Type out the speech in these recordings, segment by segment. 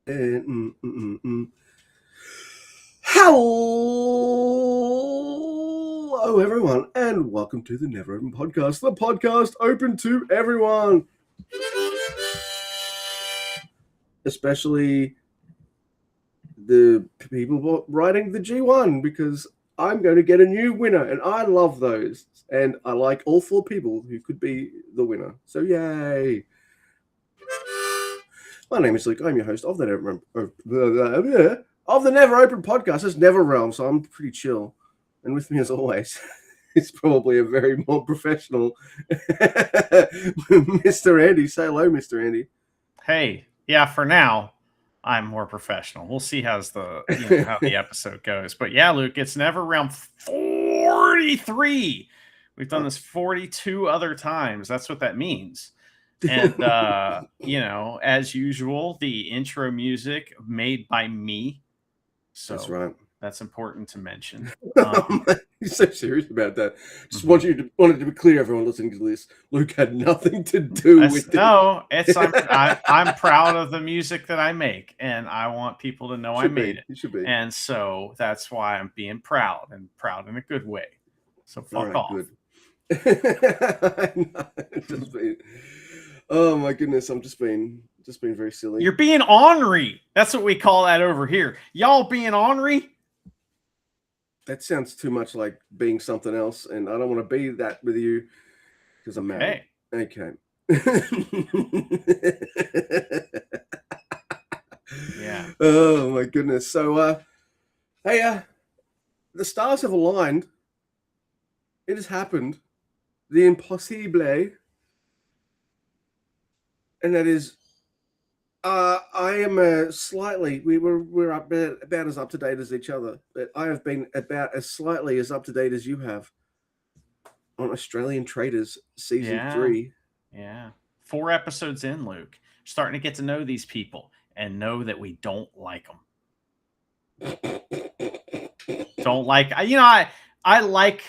Hello, everyone, and welcome to the Never Open Podcast, the podcast open to everyone, especially the people writing the G1, because I'm going to get a new winner, and I love those, and I like all four people who could be the winner. So, yay! My name is Luke. I'm your host of the Never Open Podcast. It's Never Realm, so I'm pretty chill. And with me, as always, it's probably a very more professional Mr. Andy. Say hello, Mr. Andy. Hey, yeah, for now, I'm more professional. We'll see how the episode goes. But yeah, Luke, it's Never Realm 43. We've done this 42 other times. That's what that means. And, as usual, the intro music made by me. So that's right. That's important to mention. He's so serious about that. Just wanted to be clear, everyone listening to this. Luke had nothing to do with it. No, I'm proud of the music that I make, and I want people to know I made it. You should be. And so that's why I'm being proud, and proud in a good way. So fuck off. Good. Oh my goodness, I'm just being very silly. You're being ornery. That's what we call that over here. Y'all being ornery? That sounds too much like being something else, and I don't want to be that with you because I'm mad. Okay. Yeah. Oh my goodness. So hey, the stars have aligned. It has happened. The impossible. And that is, I am slightly. We're about as up to date as each other, but I have been about as slightly as up to date as you have on Australian Traders season 3. Yeah, 4 episodes in, Luke. Starting to get to know these people and know that we don't like them. Don't like. I like.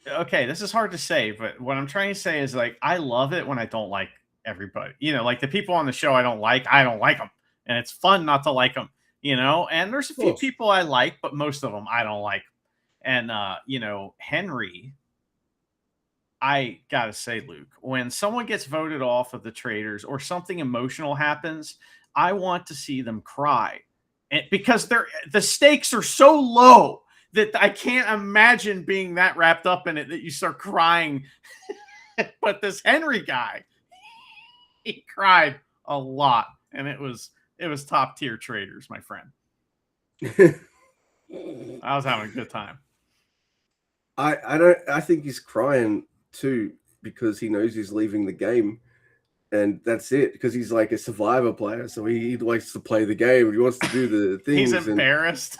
Okay, this is hard to say, but what I'm trying to say is like I love it when I don't like everybody, like the people on the show I don't like them, and it's fun not to like them, and there's a few people I like, but most of them I don't like. And Henry, I gotta say, Luke, when someone gets voted off of the Traders or something emotional happens, I want to see them cry, because the stakes are so low that I can't imagine being that wrapped up in it that you start crying. But this Henry guy, he cried a lot, and it was top tier Traders, my friend. I was having a good time. I think he's crying too because he knows he's leaving the game, and that's it. Because he's like a Survivor player, so he likes to play the game. He wants to do the things. He's embarrassed.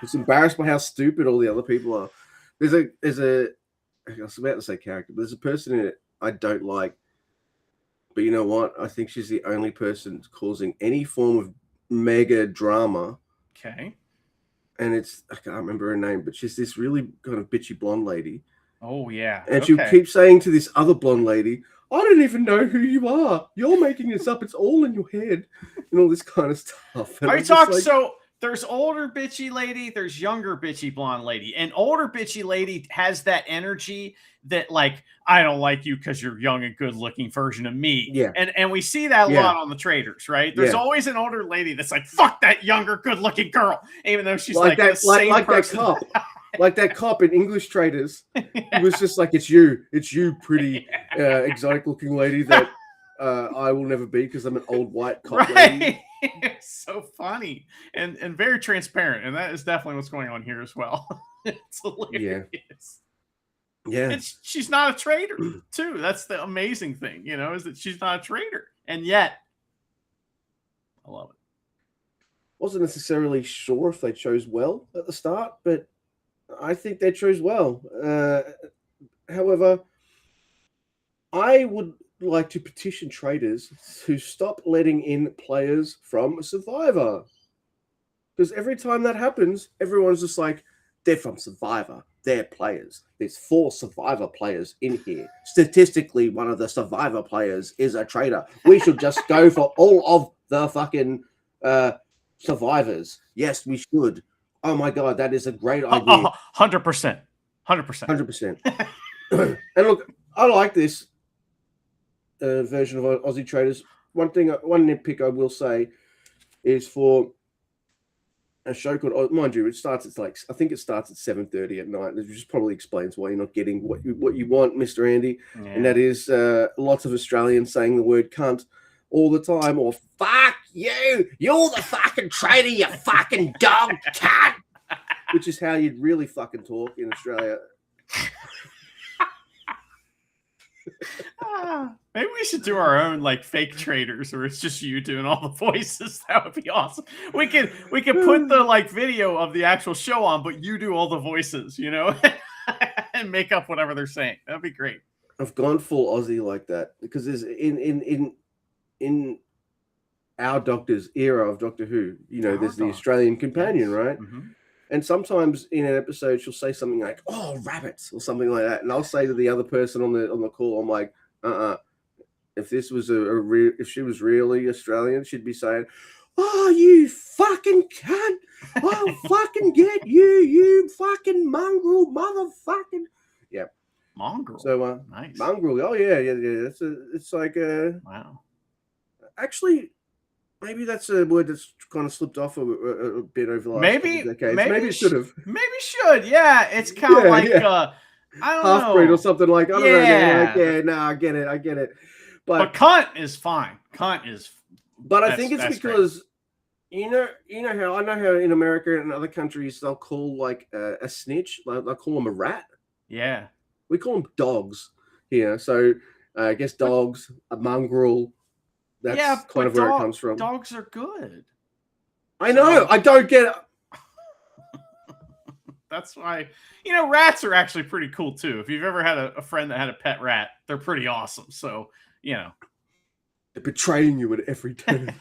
He's embarrassed by how stupid all the other people are. There's a I was about to say character, but there's a person in it I don't like. But you know what? I think she's the only person causing any form of mega drama. Okay. And I can't remember her name, but she's this really kind of bitchy blonde lady. Oh, yeah. And she keeps saying to this other blonde lady, I don't even know who you are. You're making this up. It's all in your head. And all this kind of stuff. And are you talking so... There's older bitchy lady, there's younger bitchy blonde lady. And older bitchy lady has that energy that like, I don't like you because you're young and good looking version of me. Yeah. And we see that a lot on the Traders, right? There's always an older lady that's like, fuck that younger, good looking girl. Even though she's like that person. That cop. Like that cop in English Traders. He was just like, it's you pretty exotic looking lady that I will never be because I'm an old white cop lady. It's so funny and very transparent, and that is definitely what's going on here as well. It's hilarious. Yeah. She's not a trader too. That's the amazing thing, is that she's not a trader, and yet I love it. Wasn't necessarily sure if they chose well at the start, but I think they chose well. However, I would like to petition Traders to stop letting in players from Survivor. Because every time that happens, everyone's just like, they're from Survivor. They're players. There's 4 Survivor players in here. Statistically, one of the Survivor players is a trader. We should just go for all of the fucking Survivors. Yes, we should. Oh my god, that is a great idea. 100%. 100%. 100%. And look, I like this version of Aussie Traders. One nitpick I will say is for a show called, mind you, it starts at I think it starts at 7:30 at night, which just probably explains why you're not getting what you want, Mr. Andy. Yeah. And that is lots of Australians saying the word cunt all the time, or fuck you, you're the fucking trader, you fucking dog cunt, which is how you'd really fucking talk in Australia. Maybe we should do our own like fake traders where it's just you doing all the voices. That would be awesome. We could put the like video of the actual show on, but you do all the voices, you know, and make up whatever they're saying. That'd be great. I've gone full Aussie like that because there's in our Doctor's era of Doctor Who, you know, there's the Australian companion, right? Mm-hmm. And sometimes in an episode, she'll say something like, "Oh, rabbits," or something like that, and I'll say to the other person on the call, I'm like, if this was if she was really Australian, she'd be saying, "Oh, you fucking cunt! I'll fucking get you, you fucking mongrel motherfucking." Yeah, mongrel. So nice mongrel. Oh yeah. It's like wow. Actually, maybe that's a word that's kind of slipped off a bit over the last maybe decades. Maybe it should have. Maybe should. Yeah, it's kind of like I don't know, half breed or something like. I don't know. Man. Like, no, I get it. But cunt is fine. Cunt is. But I think it's because great. you know how I know how in America and other countries they'll call like a snitch, they'll call them a rat. Yeah, we call them dogs here. So I guess dogs, a mongrel. That's kind of where it comes from. Dogs are good. I know. I don't get it. That's why, you know, rats are actually pretty cool too. If you've ever had a friend that had a pet rat, they're pretty awesome. So, you know. They're betraying you at every turn.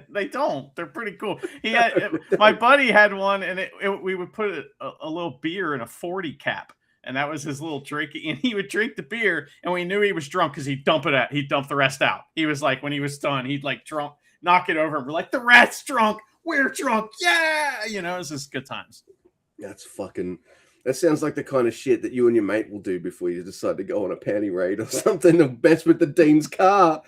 They don't. They're pretty cool. My buddy had one, and we would put a little beer in a 40 cap. And that was his little drinking. And he would drink the beer, and we knew he was drunk because he'd dump the rest out. He was like, when he was done, he'd like knock it over. And we're like, the rat's drunk. We're drunk. Yeah. You know, it's just good times. That sounds like the kind of shit that you and your mate will do before you decide to go on a panty raid or something to mess with the Dean's car.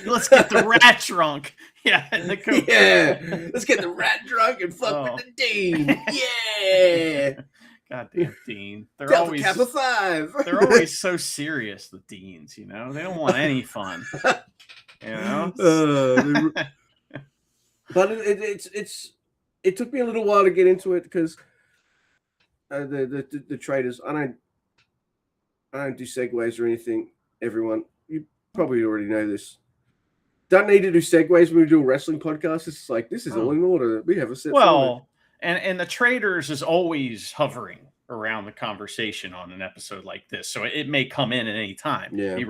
Let's get the rat drunk. Yeah. Let's get the rat drunk and fuck with the Dean. Yeah. Goddamn Dean. They're Delta always Kappa 5. They're always so serious, the Deans, you know? They don't want any fun. You know? But it took me a little while to get into it because the traders, I don't do segues or anything. Everyone, you probably already know this. Don't need to do segues when we do a wrestling podcast. It's like, this is all in order. We have a set. Well, and the traders is always hovering around the conversation on an episode like this. So it may come in at any time. Yeah. Be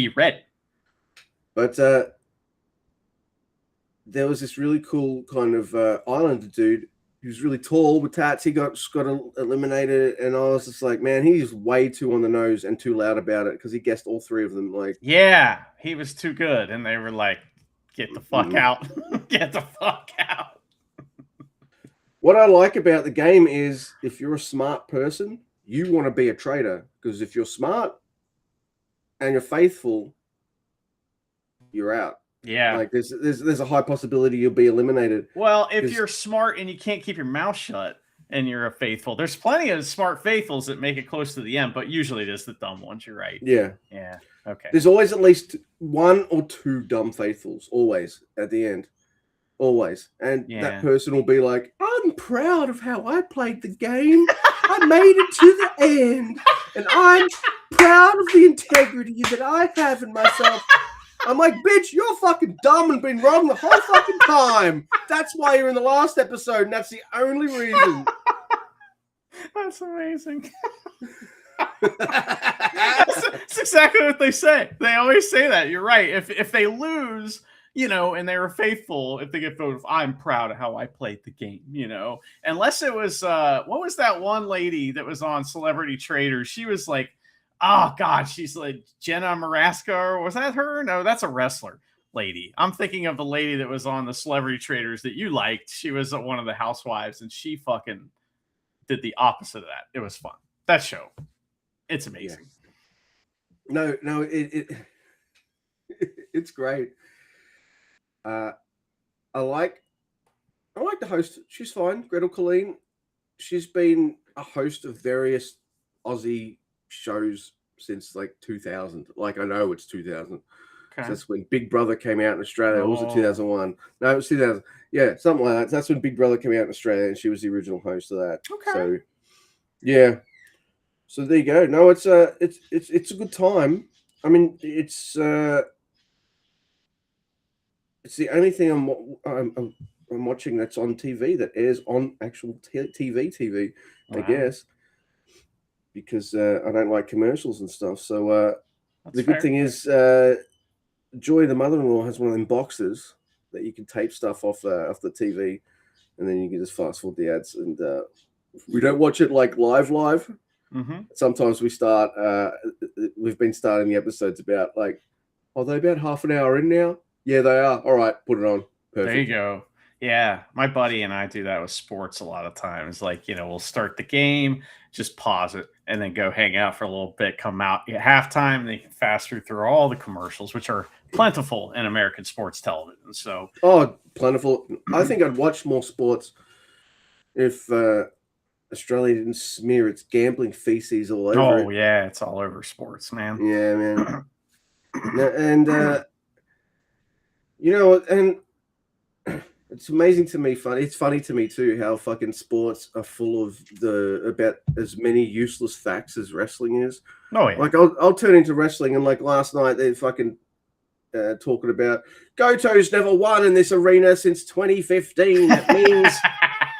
ready. But there was this really cool kind of Islander dude. He was really tall with tats. He got eliminated, and I was just like, man, he's way too on the nose and too loud about it because he guessed all three of them. Like, yeah, he was too good, and they were like, get the fuck out, get the fuck out. What I like about the game is if you're a smart person, you want to be a trader because if you're smart and you're faithful, you're out. Yeah, like there's a high possibility you'll be eliminated. Well, if you're smart and you can't keep your mouth shut and you're a faithful, there's plenty of smart faithfuls that make it close to the end, but usually it is the dumb ones. You're right. Yeah. Okay. There's always at least one or two dumb faithfuls, always at the end, always, and that person will be like, "I'm proud of how I played the game. I made it to the end, and I'm proud of the integrity that I have in myself." I'm like, bitch, you're fucking dumb and been wrong the whole fucking time. That's why you're in the last episode, and that's the only reason. That's amazing. That's exactly what they say. They always say that. You're right. If they lose, you know, and they were faithful, if they get voted, I'm proud of how I played the game, you know. Unless it was, what was that one lady that was on Celebrity Traders? She was like, oh God, she's like Jenna Maraska, or was that her? No, that's a wrestler. lady. I'm thinking of the lady that was on the Celebrity Traders that you liked. She was one of the housewives, and she fucking did the opposite of that. It was fun. That show, it's amazing. Yeah. No, it's great. I like the host. She's fine, Gretel Colleen. She's been a host of various Aussie shows since like 2000. Like I know it's 2000. Okay. That's when Big Brother came out in Australia. Or was it 2001? No, it was 2000. Yeah, something like that. That's when Big Brother came out in Australia, and she was the original host of that. Okay. So, yeah. So there you go. No, it's a good time. I mean, it's the only thing I'm watching that's on TV that airs on actual TV. I guess, because I don't like commercials and stuff. So the good thing is. Joy, the mother-in-law, has one of them boxes that you can tape stuff off the TV, and then you can just fast forward the ads. And we don't watch it like live. Mm-hmm. Sometimes we start. We've been starting the episodes about like, are they about half an hour in now? Yeah, they are. All right, put it on. Perfect. There you go. Yeah, my buddy and I do that with sports a lot of times. Like, we'll start the game, just pause it, and then go hang out for a little bit, come out at halftime, and they can fast through all the commercials, which are plentiful in American sports television. So, plentiful. I think I'd watch more sports if Australia didn't smear its gambling feces all over it. Oh, yeah, it's all over sports, man. Yeah, man. And, and it's amazing to me. It's funny to me too how fucking sports are full of about as many useless facts as wrestling is. Oh yeah. Like I'll turn into wrestling, and like last night they're fucking talking about Goto's never won in this arena since 2015. That means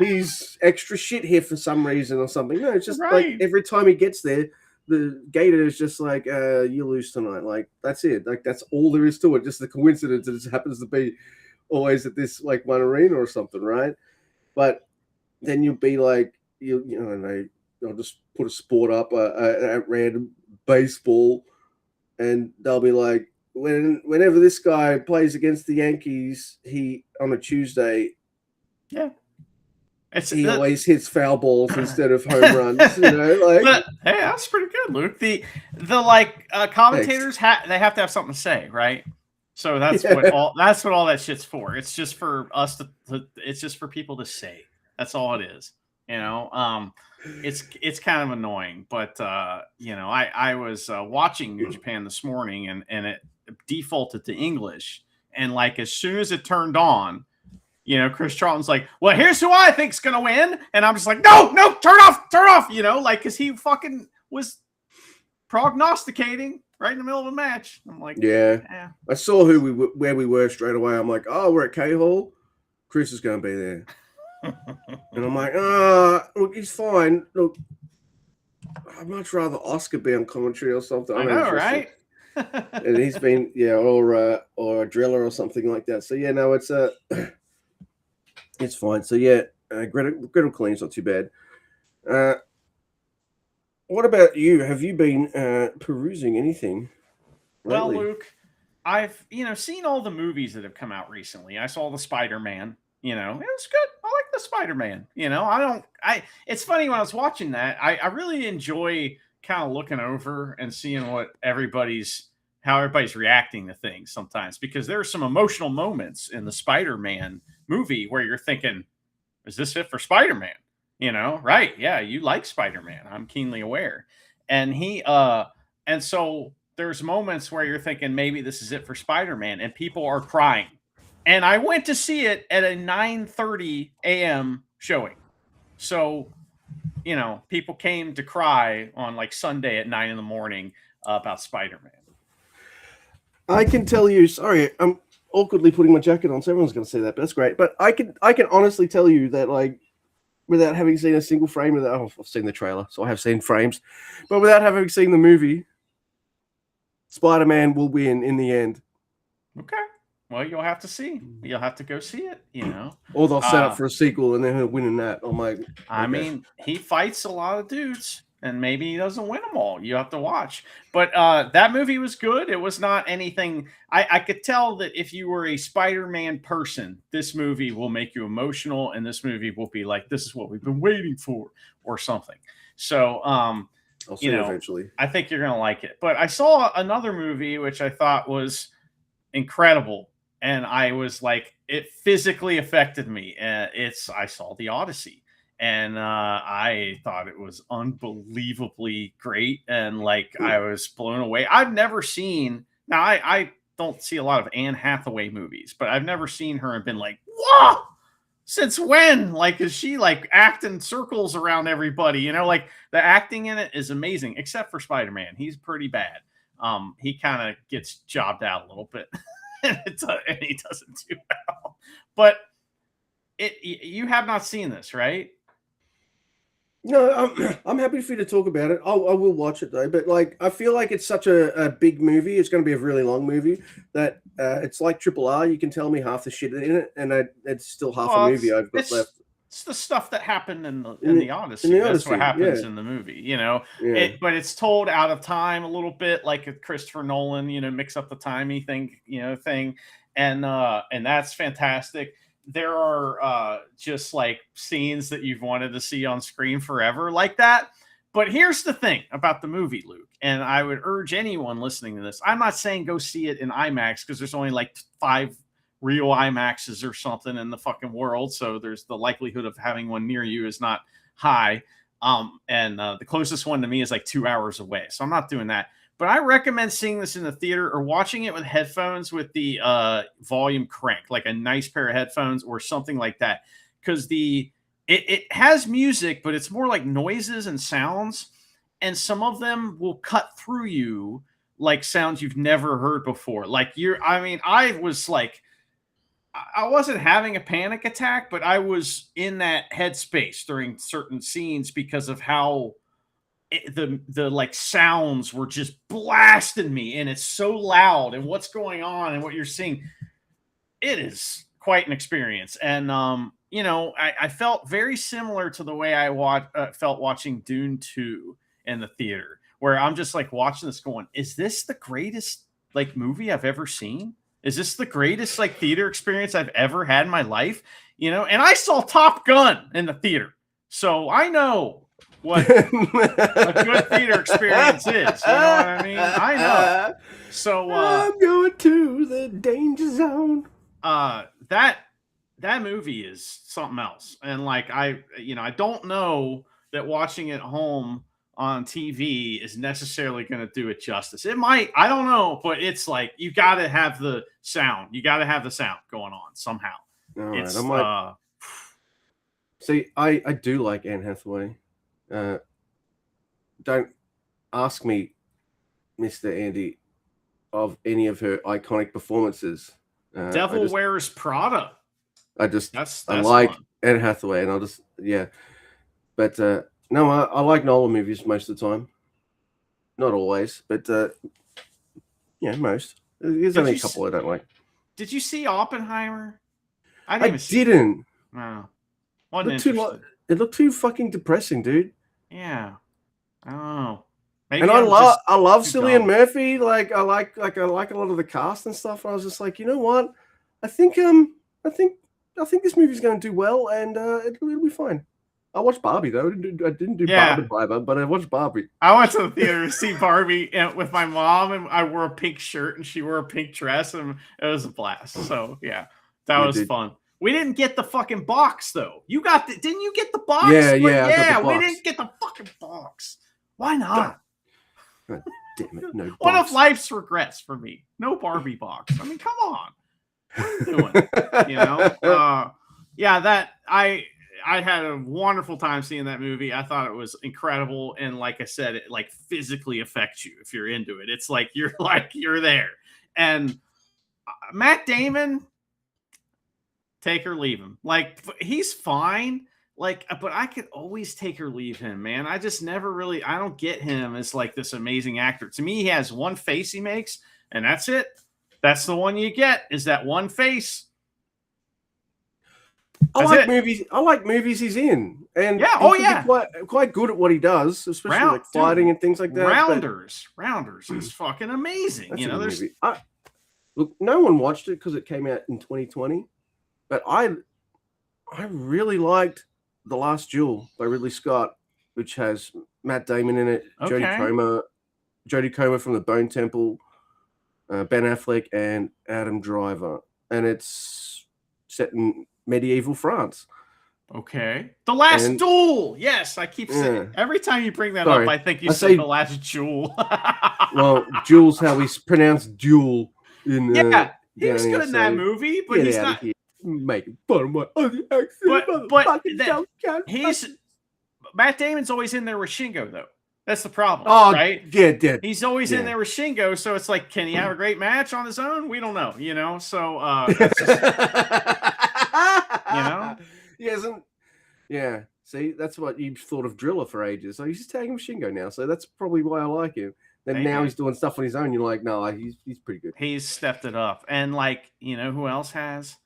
he's extra shit here for some reason or something. No, it's just like every time he gets there, the Gator is just like, you lose tonight. Like that's it. Like that's all there is to it. Just the coincidence that it happens to be always at this like one arena or something, right? But then you'll be like, I'll just put a sport up at random, baseball, and they'll be like, whenever this guy plays against the Yankees, he on a Tuesday, he always hits foul balls instead of home runs. Hey, that's pretty good, Luke. The commentators they have to have something to say, right? So that's what all that shit's for. It's just for us it's just for people to say. That's all it is. It's kind of annoying, but I was watching New Japan this morning and it defaulted to English, and like as soon as it turned on, Chris Charlton's like, well, here's who I think's gonna win, and I'm just like, no, turn off, because he fucking was prognosticating right in the middle of a match. I'm like, yeah. I saw where we were straight away. I'm like, oh, we're at K-Hall. Chris is going to be there. And I'm like, look, he's fine. Look, I'd much rather Oscar be on commentary or something. I know, right? And he's been, or a driller or something like that. So yeah, no, it's it's fine. So yeah, Gretel Colleen's not too bad. What about you? Have you been perusing anything lately? Well, Luke, I've seen all the movies that have come out recently. I saw the Spider-Man. It was good. I like the Spider-Man. It's funny when I was watching that. I really enjoy kind of looking over and seeing how everybody's reacting to things sometimes, because there are some emotional moments in the Spider-Man movie where you're thinking, is this it for Spider-Man? Right. Yeah. You like Spider-Man. I'm keenly aware. And and so there's moments where you're thinking, maybe this is it for Spider-Man, and people are crying. And I went to see it at a 9:30 a.m. showing. So, people came to cry on like Sunday at 9 a.m. About Spider-Man. I can tell you, sorry, I'm awkwardly putting my jacket on, so everyone's going to say that, but that's great. But I can honestly tell you that, like, without having seen a single frame of that, I've seen the trailer, so I have seen frames, but without having seen the movie, Spider-Man will win in the end. Okay. Well, you'll have to see. You'll have to go see it, Or they'll set up for a sequel and then he'll win in that. I'm like, I mean, he fights a lot of dudes. and maybe he doesn't win them all. You have to watch. But that movie was good. It was not anything. I could tell that if you were a Spider-Man person, this movie will make you emotional, and this movie will be like, this is what we've been waiting for, or something. So, I'll see it eventually. I think you're gonna like it. But I saw another movie which I thought was incredible, and I was like, it physically affected me. I saw The Odyssey, and I thought it was unbelievably great, and like I was blown away. I've never seen. Now I don't see a lot of Anne Hathaway movies, but I've never seen her and been like, whoa. Since when? Like, is she like acting circles around everybody? You know, like the acting in it is amazing, except for Spider-Man. He's pretty bad. He kind of gets jobbed out a little bit, and he doesn't do well. But you have not seen this, right? No, I'm happy for you to talk about it. I will watch it though, but like I feel like it's such a big movie. It's going to be a really long movie that it's like Triple R. You can tell me half the shit in it, and it's still half a movie I've got left. It's the stuff that happened in the Odyssey. That's what happens in the movie, you know. Yeah. But it's told out of time a little bit, like a Christopher Nolan, you know, mix up the timey thing, and that's fantastic. There are just like scenes that you've wanted to see on screen forever like that. But here's the thing about the movie, Luke, and I would urge anyone listening to this. I'm not saying go see it in IMAX because there's only like 5 real IMAXs or something in the fucking world. So there's the likelihood of having one near you is not high. And the closest one to me is like 2 hours away. So I'm not doing that. But I recommend seeing this in the theater or watching it with headphones with the volume cranked, like a nice pair of headphones or something like that. Because it has music, but it's more like noises and sounds. And some of them will cut through you like sounds you've never heard before. Like I was like, I wasn't having a panic attack, but I was in that headspace during certain scenes because of how the like sounds were just blasting me, and it's so loud, and what's going on and what you're seeing, it is quite an experience. And I felt very similar to the way I felt watching Dune 2 in the theater, where I'm just like watching this going, is this the greatest like movie I've ever seen? Is this the greatest like theater experience I've ever had in my life? And I saw Top Gun in the theater, so I know what a good theater experience is. You know what I mean? I know. So I'm going to the danger zone. That movie is something else. And like I don't know that watching it home on TV is necessarily going to do it justice. It might, I don't know, but it's like you got to have the sound. You got to have the sound going on somehow. All right, see, I do like Anne Hathaway. Don't ask me, Mr. Andy, of any of her iconic performances. Devil Wears Prada. I like Anne Hathaway, and I'll just But no, I like Nolan movies most of the time. Not always, but most. There's only a couple I don't like. Did you see Oppenheimer? I didn't. No. It looked too fucking depressing, dude. Yeah. I don't know. Maybe I love Cillian Murphy. Like I like a lot of the cast and stuff. And I was just like, you know what? I think this movie's going to do well, and it'll be fine. I watched Barbie though. I didn't do Barbie, but I watched Barbie. I went to the theater to see Barbie with my mom, and I wore a pink shirt, and she wore a pink dress, and it was a blast. So yeah, that was fun. We didn't get the fucking box though. You got didn't you get the box? Yeah. We didn't get the fucking box. Why not? God damn it! No. One of life's regrets for me. No Barbie box. I mean, come on. What are you doing? I had a wonderful time seeing that movie. I thought it was incredible, and like I said, it like physically affects you if you're into it. It's like you're there. And Matt Damon, take or leave him. Like he's fine. Like, but I could always take or leave him, man. I just never really. I don't get him as like this amazing actor. To me, he has one face he makes, and that's it. That's the one you get. Is that one face? I That's like it. movies. I like movies he's in, and Yeah, he oh, can yeah. be quite good at what he does, especially like fighting and things like that. But Rounders is fucking amazing. that's You a know, good there's movie. Look, no one watched it because it came out in 2020, but I really liked The Last Duel by Ridley Scott, which has Matt Damon in it, okay. Jodie Comer from the Bone Temple, Ben Affleck, and Adam Driver, and it's set in medieval France. Okay. The Last And Duel. Yes, I keep saying yeah, every time you bring that up, sorry, I think you I said The say Last Jewel. well, Duel's how we pronounce duel in Yeah, he was down here. good in that So movie, but get he's out not. of here, making fun of my other accent, But motherfucking that South he's Carolina. Matt Damon's always in there with Shingo though. That's the problem, Oh right? yeah, dead. He's always in Yeah. there with Shingo, so it's like, can he have a great match on his own? We don't know, you know. So that's just you know. He hasn't. Yeah. See, that's what you thought of Driller for ages. So he's just tagging with Shingo now. So that's probably why I like him. Then now Maybe. he's doing stuff on his own. You're like, no, he's pretty good. He's stepped it up, and like, you know who else has?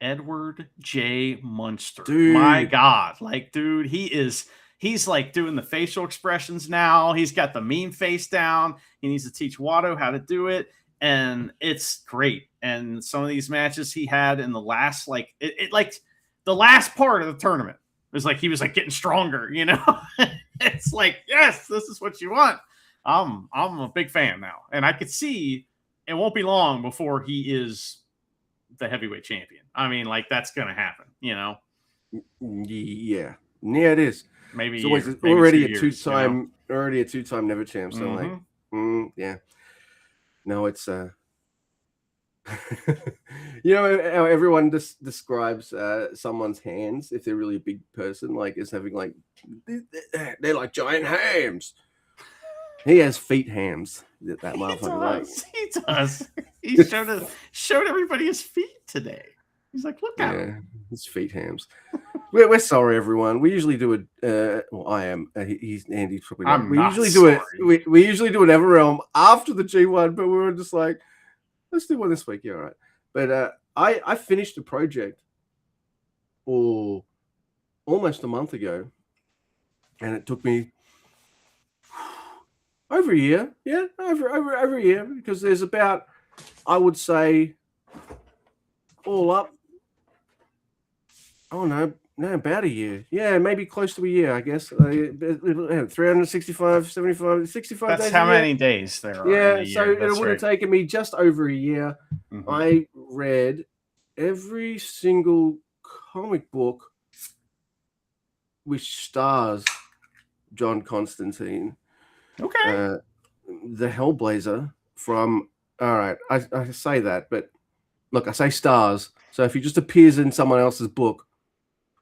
Edward J. Munster. My Dude. God. Like, dude, he's like doing the facial expressions now. He's got the meme face down. He needs to teach Watto how to do it. And it's great. And some of these matches he had in the last, like, it like the last part of the tournament was like he was like getting stronger, you know? It's like, yes, this is what you want. I'm a big fan now. And I could see it won't be long before he is the heavyweight champion. I mean, like that's gonna happen, you know. Yeah, it is. Maybe, already a 2 years, two-time, already a two-time never champ. So yeah, no, it's you know how everyone describes someone's hands if they're really a big person, like as having like they're like giant hams. He has feet hams. That motherfucker. He does. He showed everybody his feet today. He's like, look at him. His feet hams. We're sorry, everyone. We usually do it. Well, I am. Andy's probably not. We usually do it. We usually do it EverRealm after the G1, but we were just like, let's do one this week. Yeah, all right. But I finished the project almost a month ago, and it took me over a year. Yeah, over a year, because there's about, I would say, all up, oh no, about a year. Yeah, maybe close to a year, I guess. 365, 75, 65 That's days. How many days there are. Yeah, in a so year. it would have taken me just over a year. Mm-hmm. I read every single comic book which stars John Constantine. Okay. The Hellblazer from, all right, I say that, but look, I say stars. So if he just appears in someone else's book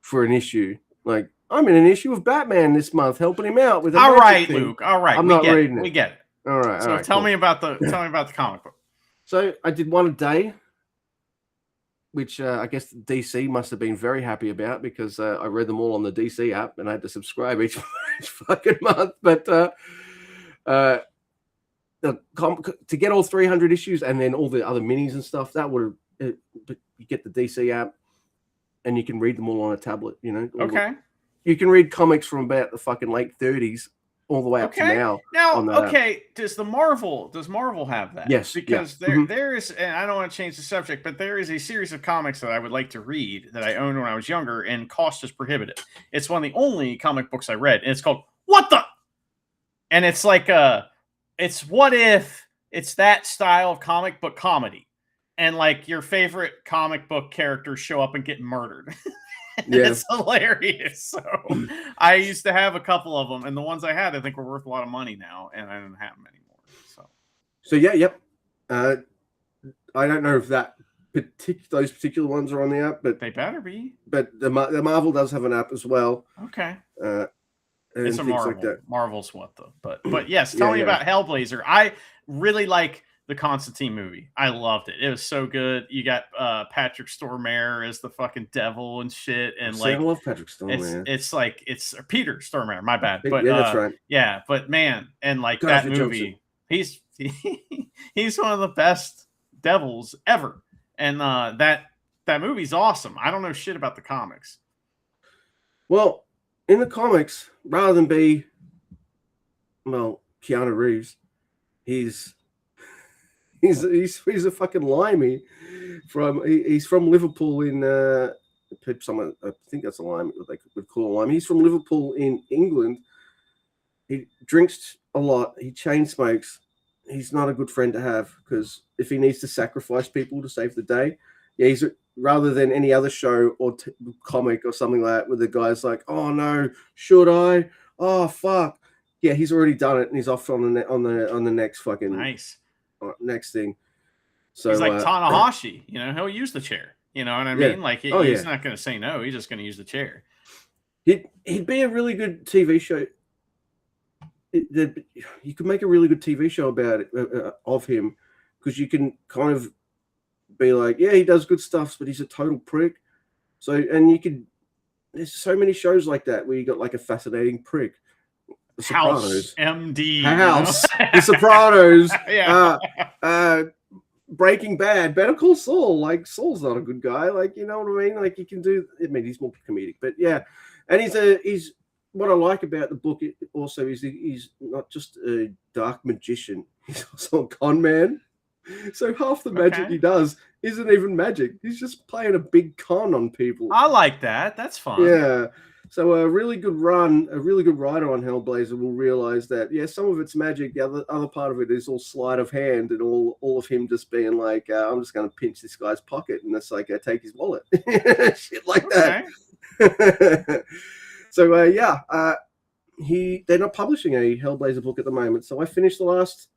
for an issue, like I'm in an issue of Batman this month, helping him out with. All right, Luke. All right, I'm not reading it. We get it. All right. So tell me about the comic book. So I did one a day, which I guess DC must have been very happy about, because I read them all on the DC app and I had to subscribe each fucking month. But to get all 300 issues and then all the other minis and stuff, that would have, you get the DC app and you can read them all on a tablet, you know. Okay. You can read comics from about the fucking late 30s all the way up to now. Does Marvel have that? Yes. Because there is, and I don't want to change the subject, but there is a series of comics that I would like to read that I owned when I was younger, and cost is prohibitive. It's one of the only comic books I read, and it's called What the? And it's like it's what if it's that style of comic book comedy, and like your favorite comic book characters show up and get murdered. Yeah. It's hilarious. So I used to have a couple of them, and the ones I had, I think, were worth a lot of money now, and I don't have them anymore. So yeah, yep. I don't know if those particular ones are on the app, but they better be. But the Marvel does have an app as well. Okay. It's a Marvel. Like that. Marvel's what the but yes, tell me about Hellblazer. I really like the Constantine movie. I loved it. It was so good. You got Patrick Stormare as the fucking devil and shit. And I love Patrick Stormare. It's Peter Stormare. My bad. But yeah, that's right. Yeah, but man, and like that movie, he's one of the best devils ever. And that that movie's awesome. I don't know shit about the comics. Well, in the comics, rather than be, well, Keanu Reeves, he's a fucking limey he's from Liverpool in someone, I think that's a lime they would call a lime. He's from Liverpool in England. He drinks a lot. He chain smokes. He's not a good friend to have because if he needs to sacrifice people to save the day, yeah, he's rather than any other show or comic or something like that, where the guy's like, "Oh no, should I? Oh fuck." Yeah, he's already done it, and he's off on the next fucking Nice. Next thing. So he's like Tanahashi, you know, he'll use the chair. You know what I mean? Like he's not going to say no. He's just going to use the chair. He'd be a really good TV show. You could make a really good TV show about it of him because you can kind of be like, yeah, he does good stuff, but he's a total prick. So, and there's so many shows like that where you got like a fascinating prick. The Sopranos. House MD. House. The Sopranos. Yeah. Breaking Bad. Better Call Saul. Like, Saul's not a good guy. Like, you know what I mean? Like, you can do. I mean, he's more comedic, but yeah. And he's what I like about the book also is he's not just a dark magician. He's also a con man. So half the magic he does isn't even magic. He's just playing a big con on people. I like that. That's fun. Yeah. So a really good writer on Hellblazer will realize that, yeah, some of it's magic. The other part of it is all sleight of hand and all of him just being like, I'm just going to pinch this guy's pocket and it's like, take his wallet. Shit like that. So, they're not publishing a Hellblazer book at the moment. So I finished the last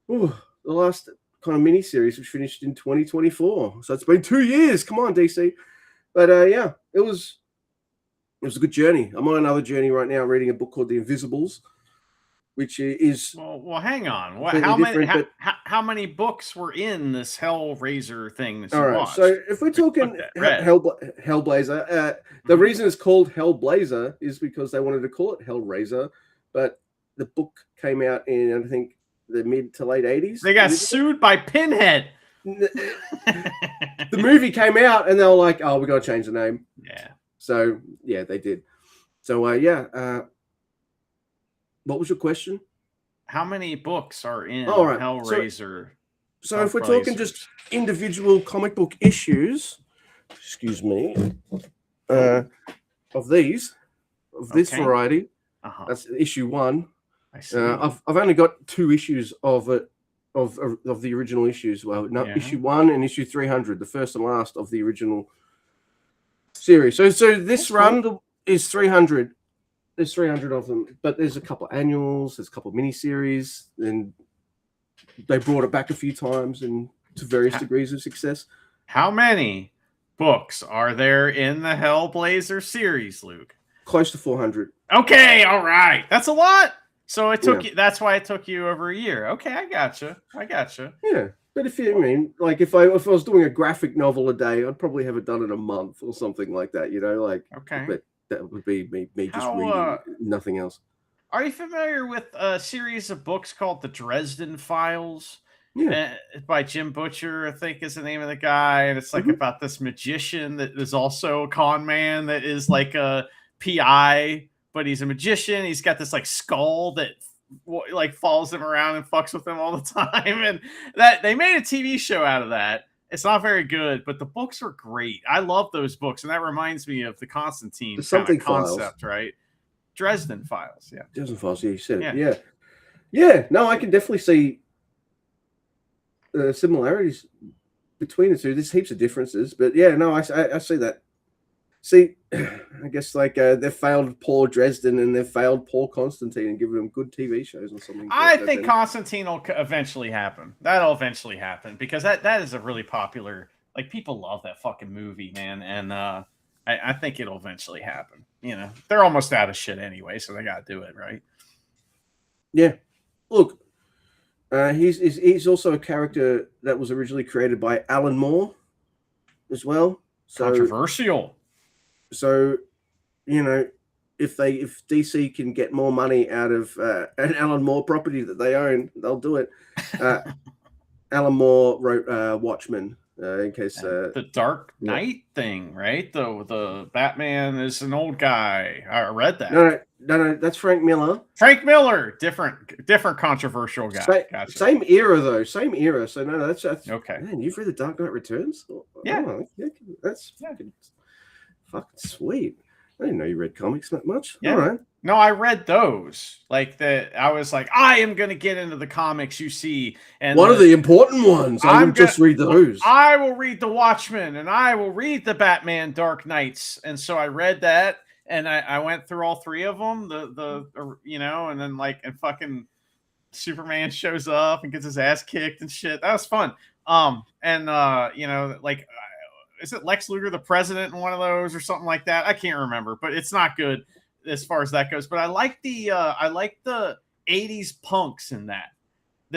kind of mini series, which finished in 2024. So it's been 2 years. Come on, DC. But it was a good journey. I'm on another journey right now, reading a book called The Invisibles, which is well. Hang on. How many books were in this Hellraiser thing that you watched? So if we're talking Hellblazer, the reason it's called Hellblazer is because they wanted to call it Hellraiser, but the book came out in, I think, the mid to late 80s. They got sued by Pinhead. The movie came out and they were like, "Oh, we got to change the name." Yeah. So yeah, they did. So what was your question? How many books are in Hellraiser? So if we're talking just individual comic book issues, excuse me, of this variety, that's issue 1. I see. I've only got 2 issues of it of the original issues. Well, issue 1 and issue 300, the first and last of the original series. So this run is 300. There's 300 of them, but there's a couple annuals, there's a couple mini-series, and they brought it back a few times and to various degrees of success. How many books are there in the Hellblazer series, Luke? Close to 400. Okay, all right. That's a lot. So it took you, that's why it took you over a year. Okay, I gotcha. Yeah. But if I was doing a graphic novel a day, I'd probably have it done in a month or something like that, you know, like but that would be me just reading nothing else. Are you familiar with a series of books called The Dresden Files? Yeah. By Jim Butcher, I think is the name of the guy. And it's like about this magician that is also a con man that is like a PI, but he's a magician. He's got this like skull that like follows him around and fucks with him all the time. And that they made a TV show out of that. It's not very good, but the books are great. I love those books. And that reminds me of the Constantine concept, Files. Right? Dresden Files. Yeah. Dresden Files. Yeah, you said it. Yeah. No, I can definitely see similarities between the two. There's heaps of differences, but yeah, no, I see that. See, I guess like they've failed Paul Dresden and they've failed Paul Constantine and given them good TV shows or something. I think Constantine will eventually happen. That'll eventually happen because that is a really popular, like people love that fucking movie, man. And I think it'll eventually happen. You know, they're almost out of shit anyway, so they got to do it, right? Yeah. Look, he's also a character that was originally created by Alan Moore as well. So, controversial. So, you know, if DC can get more money out of an Alan Moore property that they own, they'll do it. Alan Moore wrote Watchmen, in case the Dark Knight thing, right? The Batman is an old guy. I read that. No, that's Frank Miller. Frank Miller, different controversial guy. Gotcha. Same era though, same era. So no, that's okay. Man, you've read The Dark Knight Returns? Yeah, that's fucking sweet. I didn't know you read comics that much. Yeah. All right. No, I read those. Like that, I was like, I am going to get into the comics. You see, and one of the important ones. I will just read those. I will read the Watchmen, and I will read the Batman Dark Knights. And so I read that, and I went through all three of them. And then and fucking Superman shows up and gets his ass kicked and shit. That was fun. Is it Lex Luger the president in one of those or something like that? I can't remember, but it's not good as far as that goes. But I like the 80s punks in that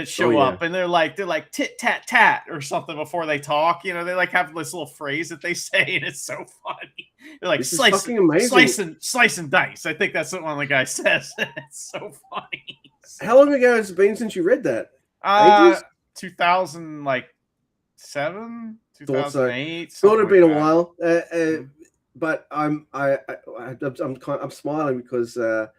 show up, and they're like tit tat tat or something before they talk. They have this little phrase that they say, and it's so funny. They're like slice and dice. I think that's what one of the guys says. It's so funny. How long ago has it been since you read that? 2007, 2008. Thought it'd been a while, but I'm smiling because that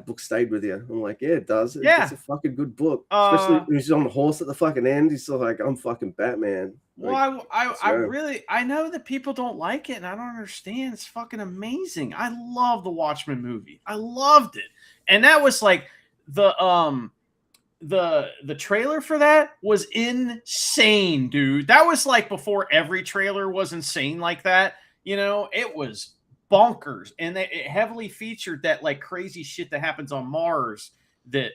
book stayed with you. I'm like, yeah, it does. It's a fucking good book, especially when he's on the horse at the fucking end. He's still like, I'm fucking Batman. Well, I know that people don't like it, and I don't understand. It's fucking amazing. I love the Watchmen movie. I loved it, and that was like the trailer for that was insane, dude. That was like before every trailer was insane like that. It was bonkers, and it heavily featured that like crazy shit that happens on Mars that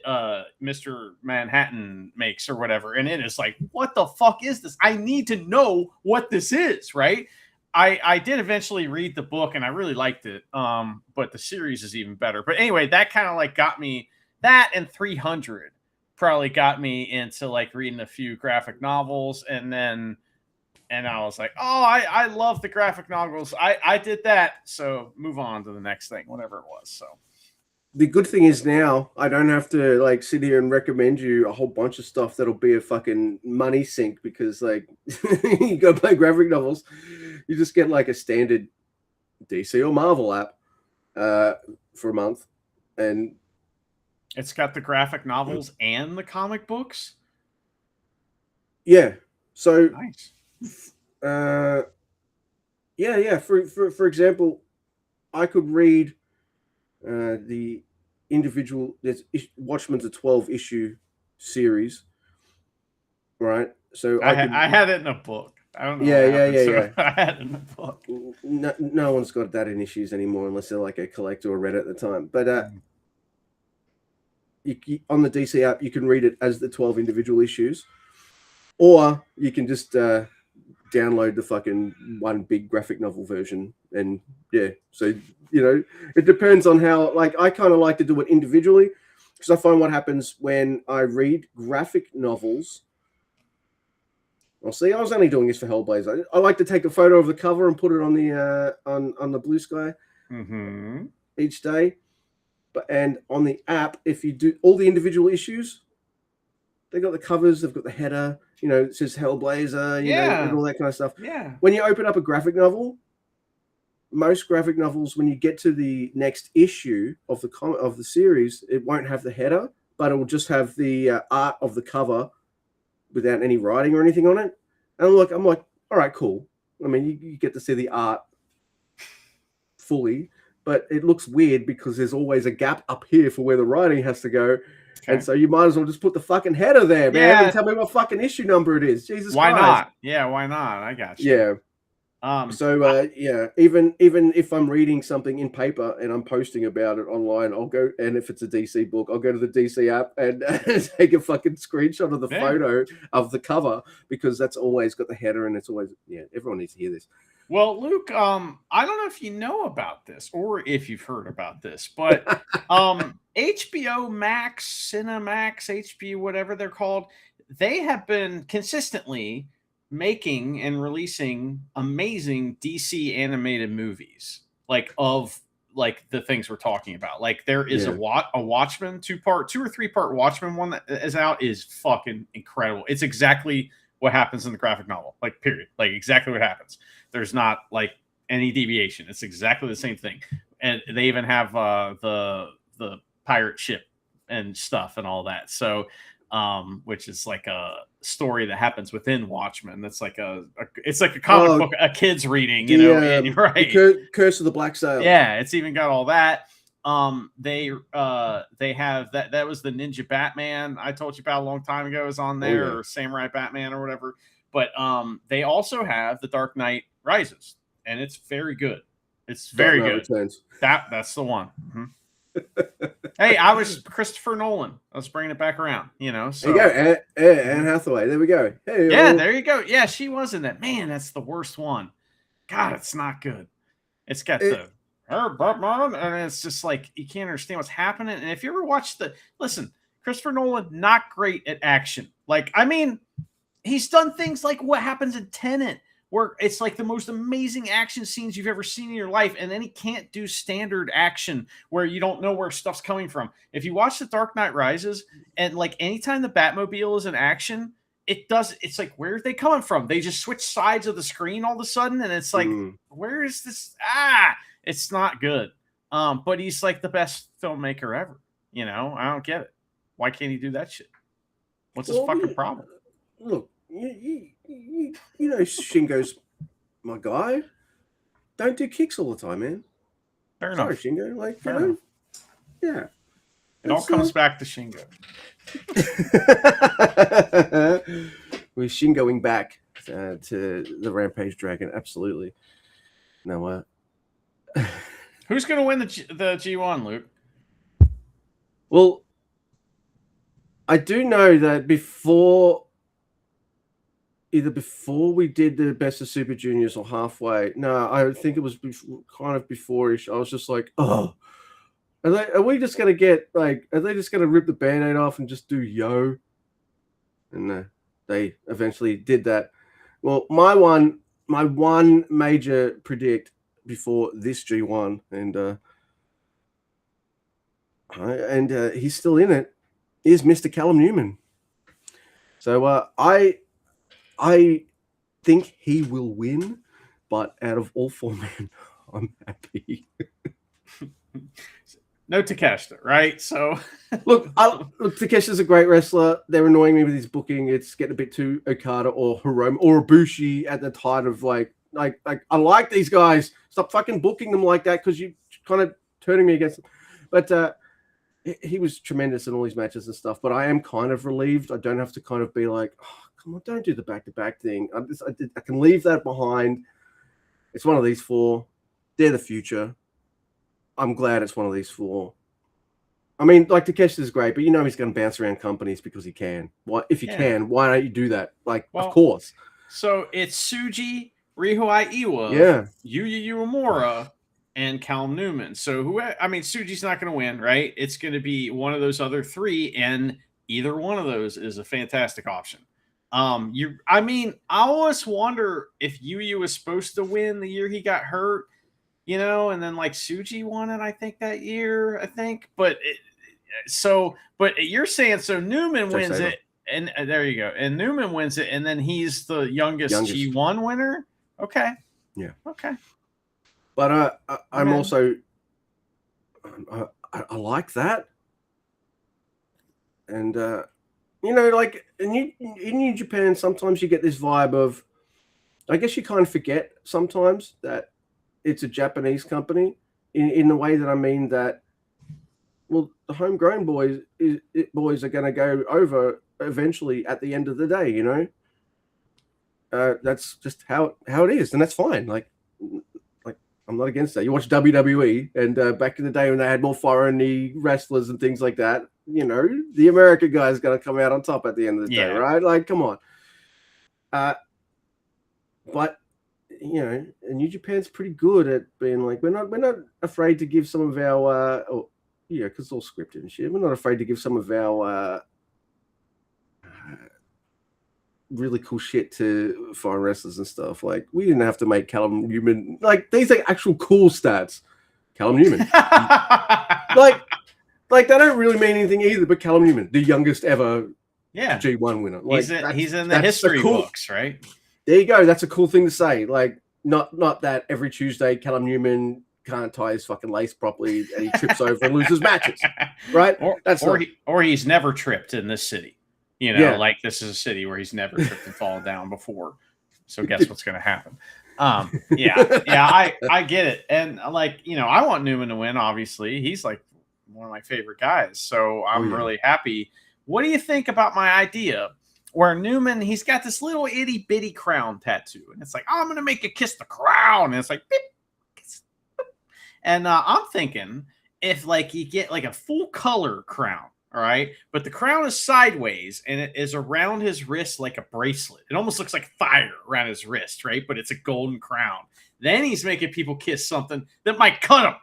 Mr. Manhattan makes or whatever. And it is like, what the fuck is this? I need to know what this is, right? I did eventually read the book, and I really liked it. But the series is even better. But anyway, that kind of like got me, that and 300 probably got me into like reading a few graphic novels, and I was like, oh, I love the graphic novels. I did that. So move on to the next thing, whatever it was. So the good thing is now I don't have to like sit here and recommend you a whole bunch of stuff that'll be a fucking money sink, because like you go play graphic novels, you just get like a standard DC or Marvel app for a month, and it's got the graphic novels and the comic books. Yeah. So nice. Yeah. For example, I could read the individual. There's Watchmen's a 12-issue series, right? So I had it in a book. I don't know. Yeah. I had it in a book. No one's got that in issues anymore unless they're like a collector or read it at the time. But on the DC app, you can read it as the 12 individual issues, or you can just download the fucking one big graphic novel version. And yeah, so it depends on how. Like, I kind of like to do it individually, because I find what happens when I read graphic novels. Well, see, I was only doing this for Hellblazer. I like to take a photo of the cover and put it on the on the blue sky each day. And on the app, if you do all the individual issues, they got the covers, they've got the header, it says Hellblazer, and all that kind of stuff. Yeah. When you open up a graphic novel, most graphic novels, when you get to the next issue of the series, it won't have the header, but it will just have the art of the cover without any writing or anything on it. And I'm like, all right, cool. I mean, you get to see the art fully, but it looks weird because there's always a gap up here for where the writing has to go. Okay. And so you might as well just put the fucking header there, man, and tell me what fucking issue number it is. Jesus Christ. Why not? Yeah, why not? I got you. Yeah. Even if I'm reading something in paper and I'm posting about it online, I'll go, and if it's a DC book, I'll go to the DC app and take a fucking screenshot of the photo of the cover, because that's always got the header, and it's always, everyone needs to hear this. Well, Luke, I don't know if you know about this or if you've heard about this, but HBO Max, Cinemax, HBO, whatever they're called, they have been consistently making and releasing amazing DC animated movies, of the things we're talking about. Like, there is a Watchmen 2 or 3 part Watchmen one that is out, is fucking incredible. It's exactly what happens in the graphic novel. Like, period. Like, exactly what happens. There's not like any deviation. It's exactly the same thing. And they even have the pirate ship and stuff and all that. So, which is like a story that happens within Watchmen. That's like it's like a comic book, a kid's reading, you know, right? The Curse of the Black Sail. Yeah, it's even got all that. They have that was the Ninja Batman I told you about a long time ago is on there, or Samurai Batman or whatever. But they also have the Dark Knight Rises, and it's very good. It's very good. Returns. That's the one. Mm-hmm. Hey, I was Christopher Nolan. I was bringing it back around, you know. So there you go, Anne Hathaway. There we go. Hey, yeah, there you go. Yeah, she was in that. Man, that's the worst one. God, it's not good. It's got the Batman, and it's just like you can't understand what's happening. And if you ever watch Christopher Nolan, not great at action. Like, I mean, he's done things like what happens in Tenet, where it's like the most amazing action scenes you've ever seen in your life, and then he can't do standard action where you don't know where stuff's coming from. If you watch The Dark Knight Rises, and like anytime the Batmobile is in action, it's like, where are they coming from? They just switch sides of the screen all of a sudden, and it's like, where is this? It's not good. But he's like the best filmmaker ever. You know, I don't get it. Why can't he do that shit? What's his fucking problem? Look, you know, Shingo's my guy. Don't do kicks all the time, man. Fair Sorry, enough. Shingo. Like, Fair enough. Yeah. It all comes back to Shingo. We're Shingoing back to the Rampage Dragon. Absolutely. No, who's going to win the G1, Luke? Well, I do know that either before we did the Best of Super Juniors or halfway. No, I think it was kind of before-ish. I was just like, oh, are we just going to get, like, are they just going to rip the Band-Aid off and just do Yo? And they eventually did that. Well, my one major predict before this G1, and he's still in it, is Mr. Callum Newman. So I think he will win, but out of all four men, I'm happy. No Takeshita, right? So look, Takeshita's a great wrestler. They're annoying me with his booking. It's getting a bit too Okada or Hiromu or Ibushi at the height of like I like these guys. Stop fucking booking them like that, because you kind of turning me against them. But he was tremendous in all his matches and stuff. But I am kind of relieved. I don't have to kind of be like, oh, come on, don't do the back-to-back thing. I can leave that behind. It's one of these four. They're the future. I'm glad it's one of these four. I mean, like, Takeshita's great, but you know he's going to bounce around companies because he can. Why, if he can, why don't you do that? Like, of course. So it's Tsuji, Rihoi Iwa, Yuya Uemura, and Callum Newman. So Tsuji's not going to win, right? It's going to be one of those other three, and either one of those is a fantastic option. I always wonder if Yuya was supposed to win the year he got hurt, you know, and then like Tsuji won it, I think, that year, but you're saying, so Newman wins it, and there you go, and Newman wins it, and then he's the youngest. G1 winner. Okay. Yeah. Okay. But I'm also I like that, and you know, like in New Japan, sometimes you get this vibe of, I guess you kind of forget sometimes that it's a Japanese company, in the way that I mean that, well, the homegrown boys are going to go over eventually at the end of the day, you know. That's just how it is, and that's fine. Like I'm not against that. You watch WWE, and back in the day when they had more foreign wrestlers and things like that, you know, the American guy is going to come out on top at the end of the day, right? Like, come on. But you know, New Japan's pretty good at being like, we're not afraid to give some of our because it's all scripted and shit. We're not afraid to give some of our really cool shit to foreign wrestlers and stuff. Like, we didn't have to make Callum Newman, like, these are actual cool stats. Callum Newman, like they don't really mean anything either. But Callum Newman, the youngest ever Yeah. G1 winner. Like, He's in the that's history cool, books, right? there you go. That's a cool thing to say. Like, not that every Tuesday Callum Newman can't tie his fucking lace properly and he trips over and loses matches, right? Or he's never tripped in this city. You know, Yeah. like this is a city where he's never tripped and fallen down before. So guess what's going to happen? I get it. And like, you know, I want Newman to win, obviously. He's like one of my favorite guys. So I'm really happy. What do you think about my idea where Newman, he's got this little itty bitty crown tattoo, and it's like, oh, I'm going to make you kiss the crown. And it's like, beep, kiss, beep. And I'm thinking if like you get like a full color crown, all right, but the crown is sideways and it is around his wrist like a bracelet. It almost looks like fire around his wrist, right? But it's a golden crown. Then he's making people kiss something that might cut him.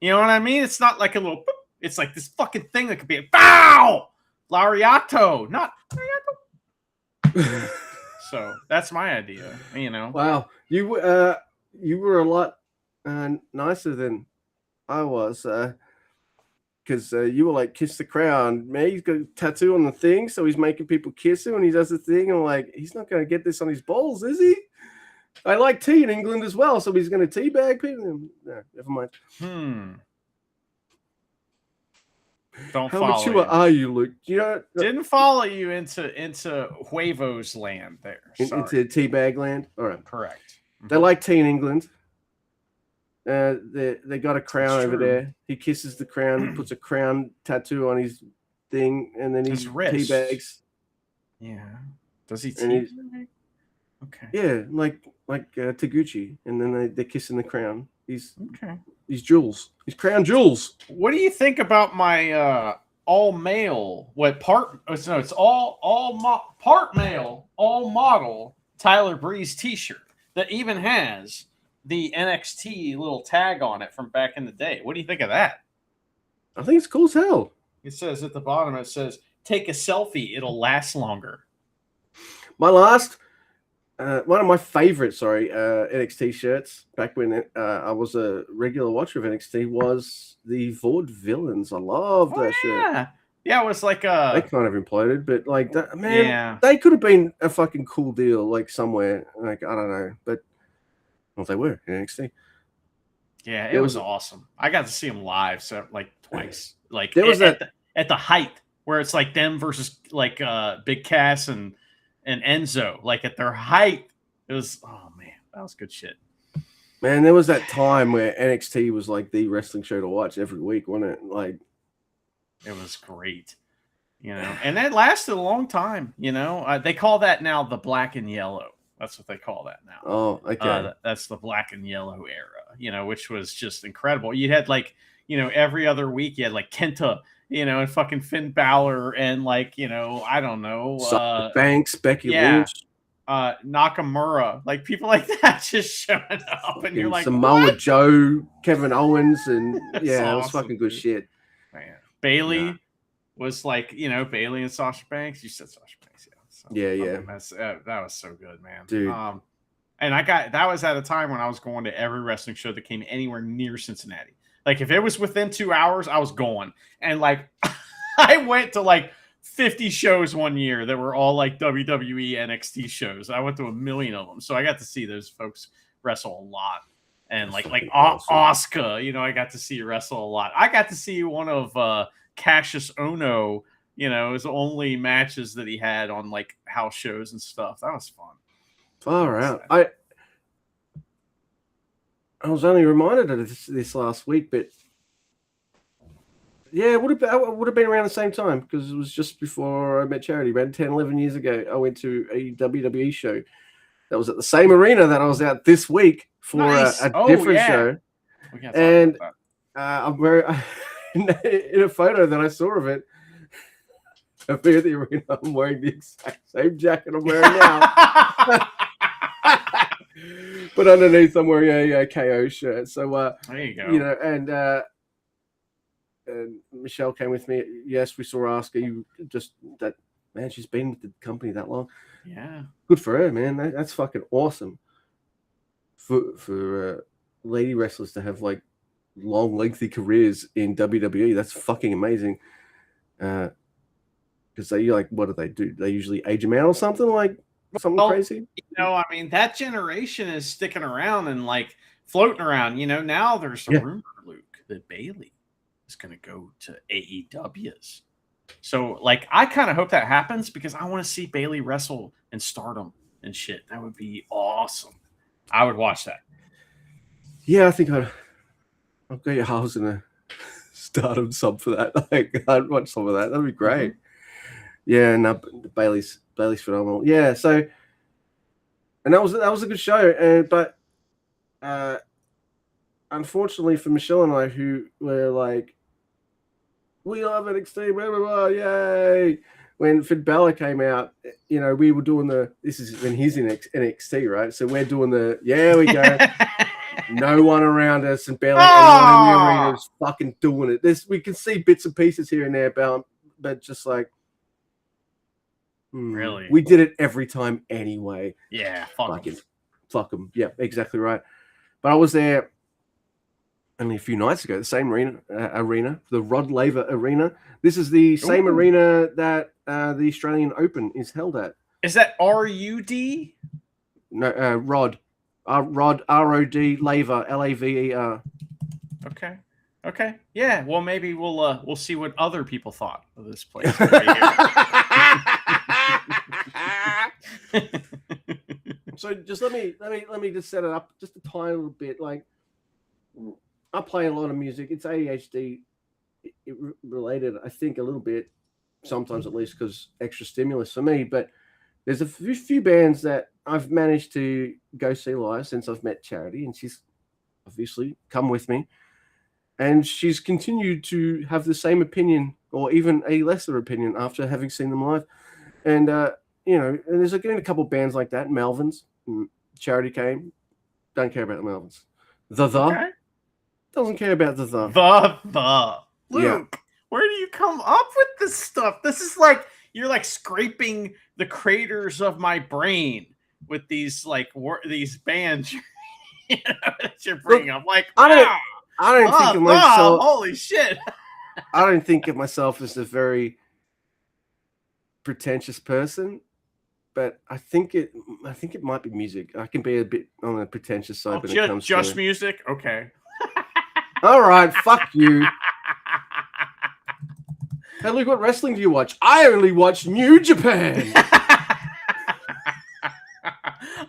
You know what I mean? It's not like a little, boop. It's like this fucking thing that could be a bow, Lariato, not Lariato. So that's my idea, you know. Wow, you were a lot nicer than I was, because you were like, kiss the crown. Man, he's got a tattoo on the thing, so he's making people kiss him, and he does the thing, and I'm like, he's not going to get this on his balls, is he? I like tea in England as well, so he's going to teabag people. No, never mind. Don't How follow mature you. are you, Luke? You know, didn't follow you into Huevos land there. Into teabag land. All right, correct. They like tea in England. They got a crown over there. He kisses the crown. He puts a crown tattoo on his thing, and then he teabags. Yeah. Does he teabag? Okay. Yeah, like Taguchi, and then they kiss in the crown. He's okay. These jewels, these crown jewels. What do you think about my all male? What part? No, it's all part male, all model Tyler Breeze T-shirt that even has the NXT little tag on it from back in the day. What do you think of that? I think it's cool as hell. It says at the bottom, it says, "Take a selfie; it'll last longer." My last. One of my favorite, NXT shirts back when I was a regular watcher of NXT was the Vaude Villains. I love that shirt. Yeah, it was like they kind of imploded, but like that, man, yeah. They could have been a fucking cool deal, like somewhere. Like I don't know, but well, they were in NXT. Yeah, it was awesome. I got to see them live, so like twice. Like there was at the height where it's like them versus like Big Cass and Enzo, like at their height. It was, oh man, that was good shit. Man, there was that time where NXT was like the wrestling show to watch every week, wasn't it? Like, it was great, you know, and that lasted a long time. You know, they call that now the black and yellow. That's what they call that now. Oh, okay. That's the black and yellow era, you know, which was just incredible. You had like, you know, every other week you had like Kenta, you know, and fucking Finn Balor and like, you know, I don't know. Banks, Becky Lynch. Nakamura, like people like that just showing up, and you're like Samoa what? Joe, Kevin Owens, and yeah, awesome, it was fucking good shit. Man. Bailey was like, you know, Bailey and Sasha Banks. You said Sasha Banks, yeah. So, that was so good, man. Dude. And that was at a time when I was going to every wrestling show that came anywhere near Cincinnati. Like if it was within 2 hours, I was going. And like I went to like 50 shows one year that were all like WWE NXT shows. I went to 1 million of them. So I got to see those folks wrestle a lot. And like awesome. Asuka, you know, I got to see wrestle a lot. I got to see one of Cassius Ohno, you know, his only matches that he had on like house shows and stuff. That was fun. Far out. I was only reminded of this last week, but yeah, it would have been around the same time because it was just before I met Charity. About 10, 11 years ago, I went to a WWE show that was at the same arena that I was at this week for a different show. And I'm wearing in a photo that I saw of it. At the arena, I'm wearing the exact same jacket I'm wearing now. But underneath, I'm wearing a KO shirt. So there you go. You know, and Michelle came with me. Yes, we saw Asuka. You just that man. She's been with the company that long. Yeah, good for her, man. That's fucking awesome. For lady wrestlers to have like long, lengthy careers in WWE, that's fucking amazing. Good because they like, what do? They usually age them out or something Well, crazy. I mean, that generation is sticking around and like floating around. Now there's a rumor, Luke, that Bailey is going to go to AEW's. So, like, I kind of hope that happens because I want to see Bailey wrestle in Stardom and shit. That would be awesome. I would watch that. Yeah, I think I'll get your house in a Stardom sub for that. Like, I'd watch some of that. That'd be great. Yeah, no, Bailey's phenomenal. Yeah, so, and that was a good show. But unfortunately for Michelle and I, who were like, we love NXT, blah, blah, blah, yay! When Finn Balor came out, we were doing this is when he's in NXT, right? So we're doing we go. No one around us, and barely anyone in the arena is fucking doing it. We can see bits and pieces here and there, but just like, really, we did it every time anyway. Yeah, fuck them. Yeah, exactly right. But I was there only a few nights ago, the same arena, the Rod Laver Arena. This is the same arena that the Australian Open is held at. Is that RUD? No, Rod. Rod, R-O-D, Laver, L-A-V-E-R. Okay. Yeah. Well, maybe we'll see what other people thought of this place. So just let me just set it up just a tiny little bit. Like, I play a lot of music. It's ADHD related, I think, a little bit, sometimes at least, because extra stimulus for me. But there's a few bands that I've managed to go see live since I've met Charity, and she's obviously come with me. And she's continued to have the same opinion, or even a lesser opinion, after having seen them live. And, and there's again a couple of bands like that. Melvins, Charity came, don't care about the Melvins. Okay. Doesn't care about the Luke, where do you come up with this stuff? This is like, you're like scraping the craters of my brain with these like these bands that you're bringing up. Like, I don't think of myself. Holy shit! I don't think of myself as a very pretentious person, but I think it might be music. I can be a bit on the pretentious side when it comes to music. Okay. All right, fuck you. Hey, Luke, what wrestling do you watch? I only watch New Japan.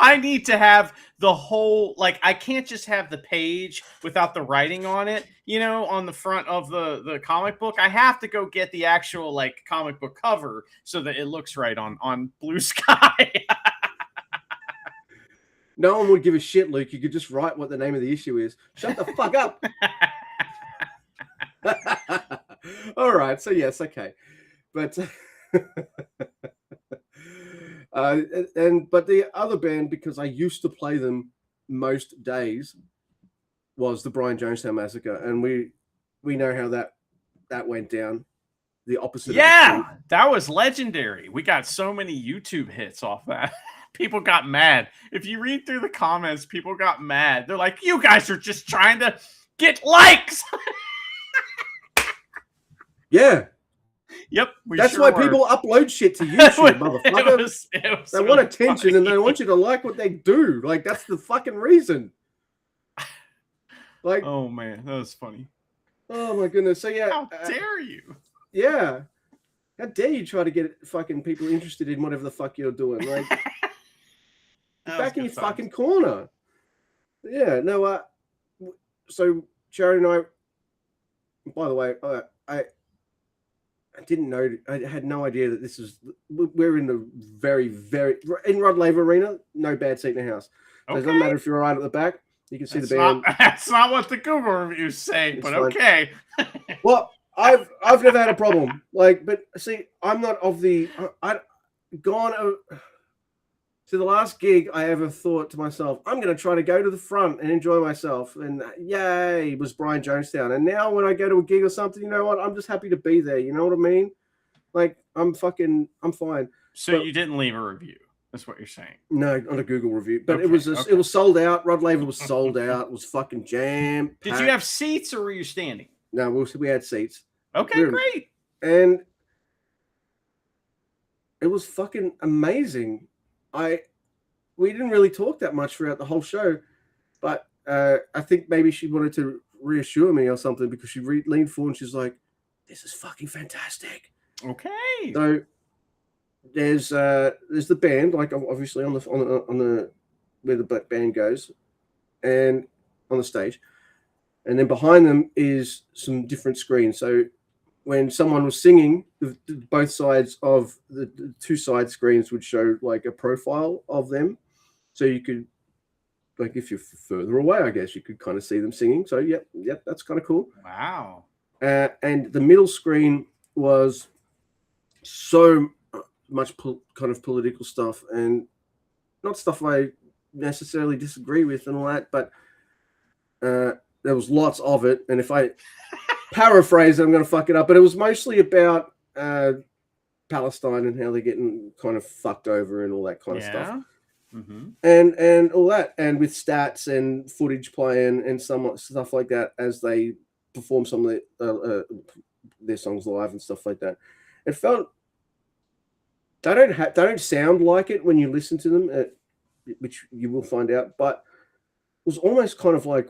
I need to have the whole, like, I can't just have the page without the writing on it, on the front of the comic book. I have to go get the actual, like, comic book cover so that it looks right on Blue Sky. No one would give a shit, Luke. You could just write what the name of the issue is. Shut the fuck up. All right. So, yes, okay. But but the other band, because I used to play them most days, was the Brian Jonestown Massacre. And we know how that went down. The opposite. Yeah, that was legendary. We got so many YouTube hits off that. People got mad. If you read through the comments, people got mad. They're like, you guys are just trying to get likes. Yeah. Yep. That's why people upload shit to YouTube, motherfucker. They want attention and they want you to like what they do. Like, that's the fucking reason. Like, oh man, that was funny. Oh my goodness. So yeah. How dare you? Yeah. How dare you try to get fucking people interested in whatever the fuck you're doing? Like, back in your fucking corner. Yeah. No. So Charity and I. By the way, I didn't know. I had no idea that this was. We're in the very in Rod Laver Arena. No bad seat in the house. So it doesn't matter if you're right at the back. You can see the band. That's not what the Google reviews say, but fine. Okay. Well, I've never had a problem. Like, but see, I'm not of the. I gone to the last gig. I ever thought to myself, I'm going to try to go to the front and enjoy myself. And yay, was Brian Jonestown. And now when I go to a gig or something, you know what? I'm just happy to be there. You know what I mean? Like, I'm fine. So you didn't leave a review. That's what you're saying. No, not a Google review, but it was sold out. Rod Laver was sold out. It was fucking jam. Did you have seats or were you standing? No, we had seats. Okay, great. And it was fucking amazing. We didn't really talk that much throughout the whole show, but I think maybe she wanted to reassure me or something because she leaned forward and she's like, "This is fucking fantastic." Okay. So there's the band, like obviously on the where the band goes, and on the stage, and then behind them is some different screens. So when someone was singing, both sides of the two side screens would show like a profile of them, so you could, like, if you're further away, I guess you could kind of see them singing. So yep, that's kind of cool. Wow. And the middle screen was so much kind of political stuff, and not stuff I necessarily disagree with and all that, but there was lots of it. And if I paraphrase it, I'm going to fuck it up, but it was mostly about Palestine and how they're getting kind of fucked over and all that kind of stuff. Mm-hmm. And all that, and with stats and footage playing and some stuff like that as they perform some of their songs live and stuff like that. It felt they don't sound like it when you listen to them, which you will find out, but it was almost kind of like,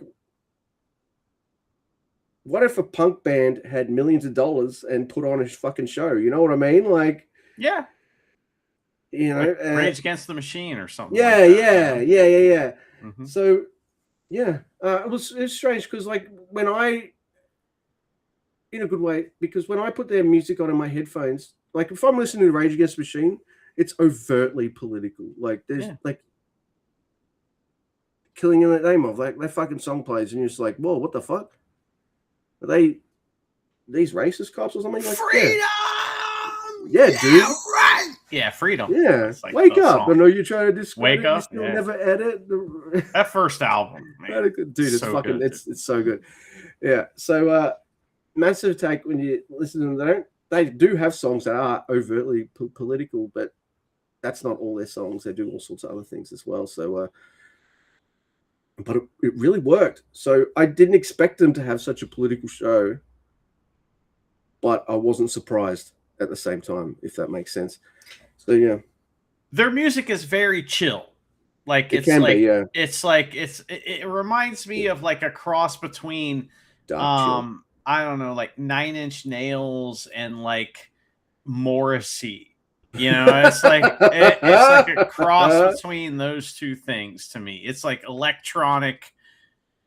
what if a punk band had millions of dollars and put on a fucking show? You know what I mean? Like, yeah, you know, like Rage Against the Machine or something. Yeah, like that, yeah. Mm-hmm. So, yeah, it was strange because, like, when in a good way, because when I put their music on in my headphones, like if I'm listening to Rage Against the Machine, it's overtly political. Like there's like killing in the name of, like, that fucking song plays and you're just like, whoa, what the fuck? Are they these racist cops or something? Like, freedom! Yeah, dude. Right. Yeah, freedom. Yeah. Like, wake up. Song. I know you're trying to discredit. Wake up. You still never edit. That first album, man. Dude, it's so fucking good, it's so good. Yeah. So Massive Attack, when you listen to them, they do have songs that are overtly political, but that's not all their songs. They do all sorts of other things as well. So but it really worked. So I didn't expect them to have such a political show, but I wasn't surprised at the same time, if that makes sense. So yeah, their music is very chill. Like it reminds me of like a cross between I don't know, like 9 Inch Nails and like Morrissey. You know, it's like it's like a cross between those two things to me. It's like electronic,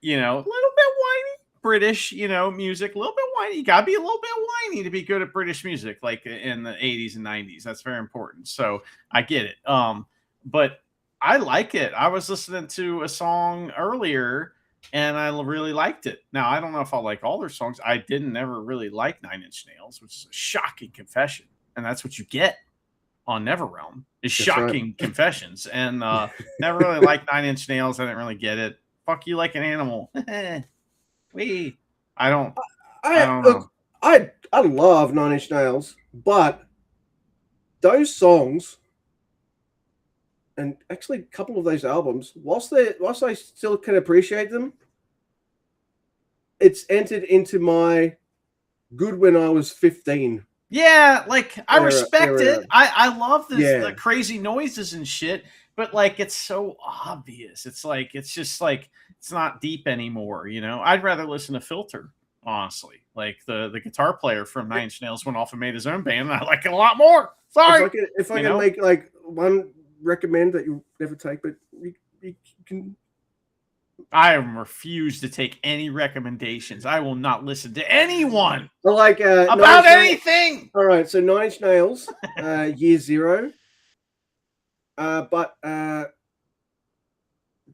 you know, a little bit whiny British, you know, music, a little bit whiny. You gotta be a little bit whiny to be good at British music, like in the 80s and 90s. That's very important. So I get it. But I like it. I was listening to a song earlier and I really liked it. Now I don't know if I'll like all their songs. I didn't ever really like 9 Inch Nails, which is a shocking confession, and that's what you get on NeverRealm is shocking confessions. And never really liked 9 Inch Nails. I didn't really get it. Fuck you like an animal. I don't know. I love 9 Inch Nails, but those songs, and actually a couple of those albums, whilst I still can appreciate them, it's entered into my good when I was 15. Yeah, like I respect it. I love the crazy noises and shit, but like it's so obvious. It's like it's just like it's not deep anymore, you know. I'd rather listen to Filter, honestly. Like the guitar player from 9 Inch Nails went off and made his own band, and I like it a lot more. Sorry. If I can make like one recommend that you never take, but you can. I refuse to take any recommendations. I will not listen to anyone like about anything. All right, so 9 Inch Nails, Year Zero. But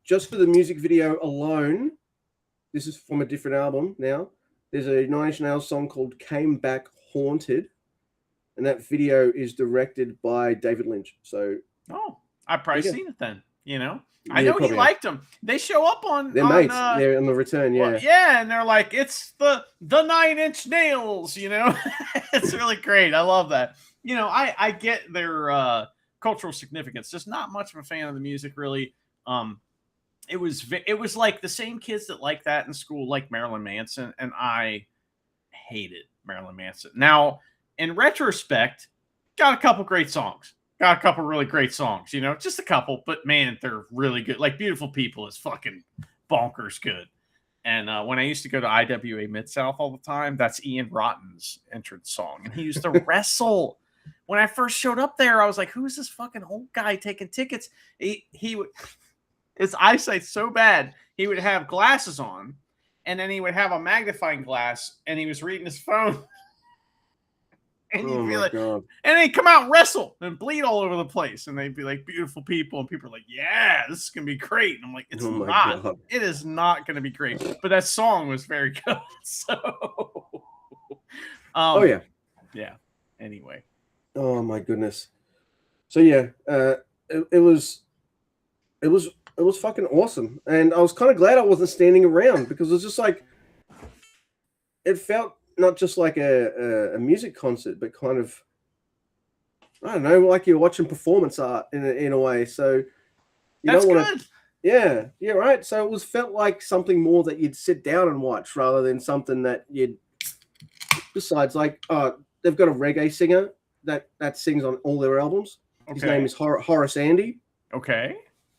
just for the music video alone, this is from a different album now. There's a 9 Inch Nails song called Came Back Haunted, and that video is directed by David Lynch. So, I've probably seen it then, you know. I know he liked them. They show up on their mates. They're on the return, yeah. Well, yeah, and they're like, it's the 9 Inch Nails, you know. It's really great. I love that. You know, I get their cultural significance. Just not much of a fan of the music, really. It was like the same kids that like that in school, like Marilyn Manson, and I hated Marilyn Manson. Now, in retrospect, got a couple great songs. got a couple really great songs, you know, just a couple, but man, they're really good. Like Beautiful People is fucking bonkers good. And when I used to go to IWA Mid South all the time, that's Ian Rotten's entrance song, and he used to wrestle. When I first showed up there, I was like, "Who is this fucking old guy taking tickets?" He would, his eyesight's so bad, he would have glasses on, and then he would have a magnifying glass, and he was reading his phone. And Oh you'd be my like, god! and they'd come out and wrestle and bleed all over the place. And they'd be like, beautiful people. And people are like, yeah, this is going to be great. And I'm like, it's Oh my not. God. It is not going to be great. But that song was very good. So, Oh yeah. Yeah. Anyway. Oh my goodness. So yeah, it was fucking awesome. And I was kind of glad I wasn't standing around because it was just like, it felt not just like a music concert, but kind of, I don't know, like you're watching performance art in a way. So you That's don't want to, good. yeah, right. So it was felt like something more that you'd sit down and watch rather than something that you'd. Besides, like, they've got a reggae singer that sings on all their albums. His name is Horace Andy. Okay.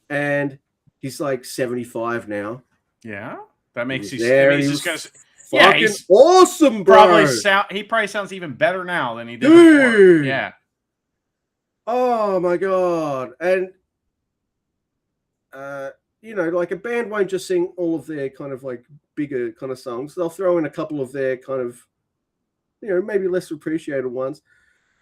And he's like 75 now. Yeah, that makes you. There. He's just gonna. Yeah, he's awesome, bro. He probably sounds even better now than he did before. Yeah. Oh my god. And you know, like a band won't just sing all of their kind of like bigger kind of songs. They'll throw in a couple of their kind of, you know, maybe less appreciated ones.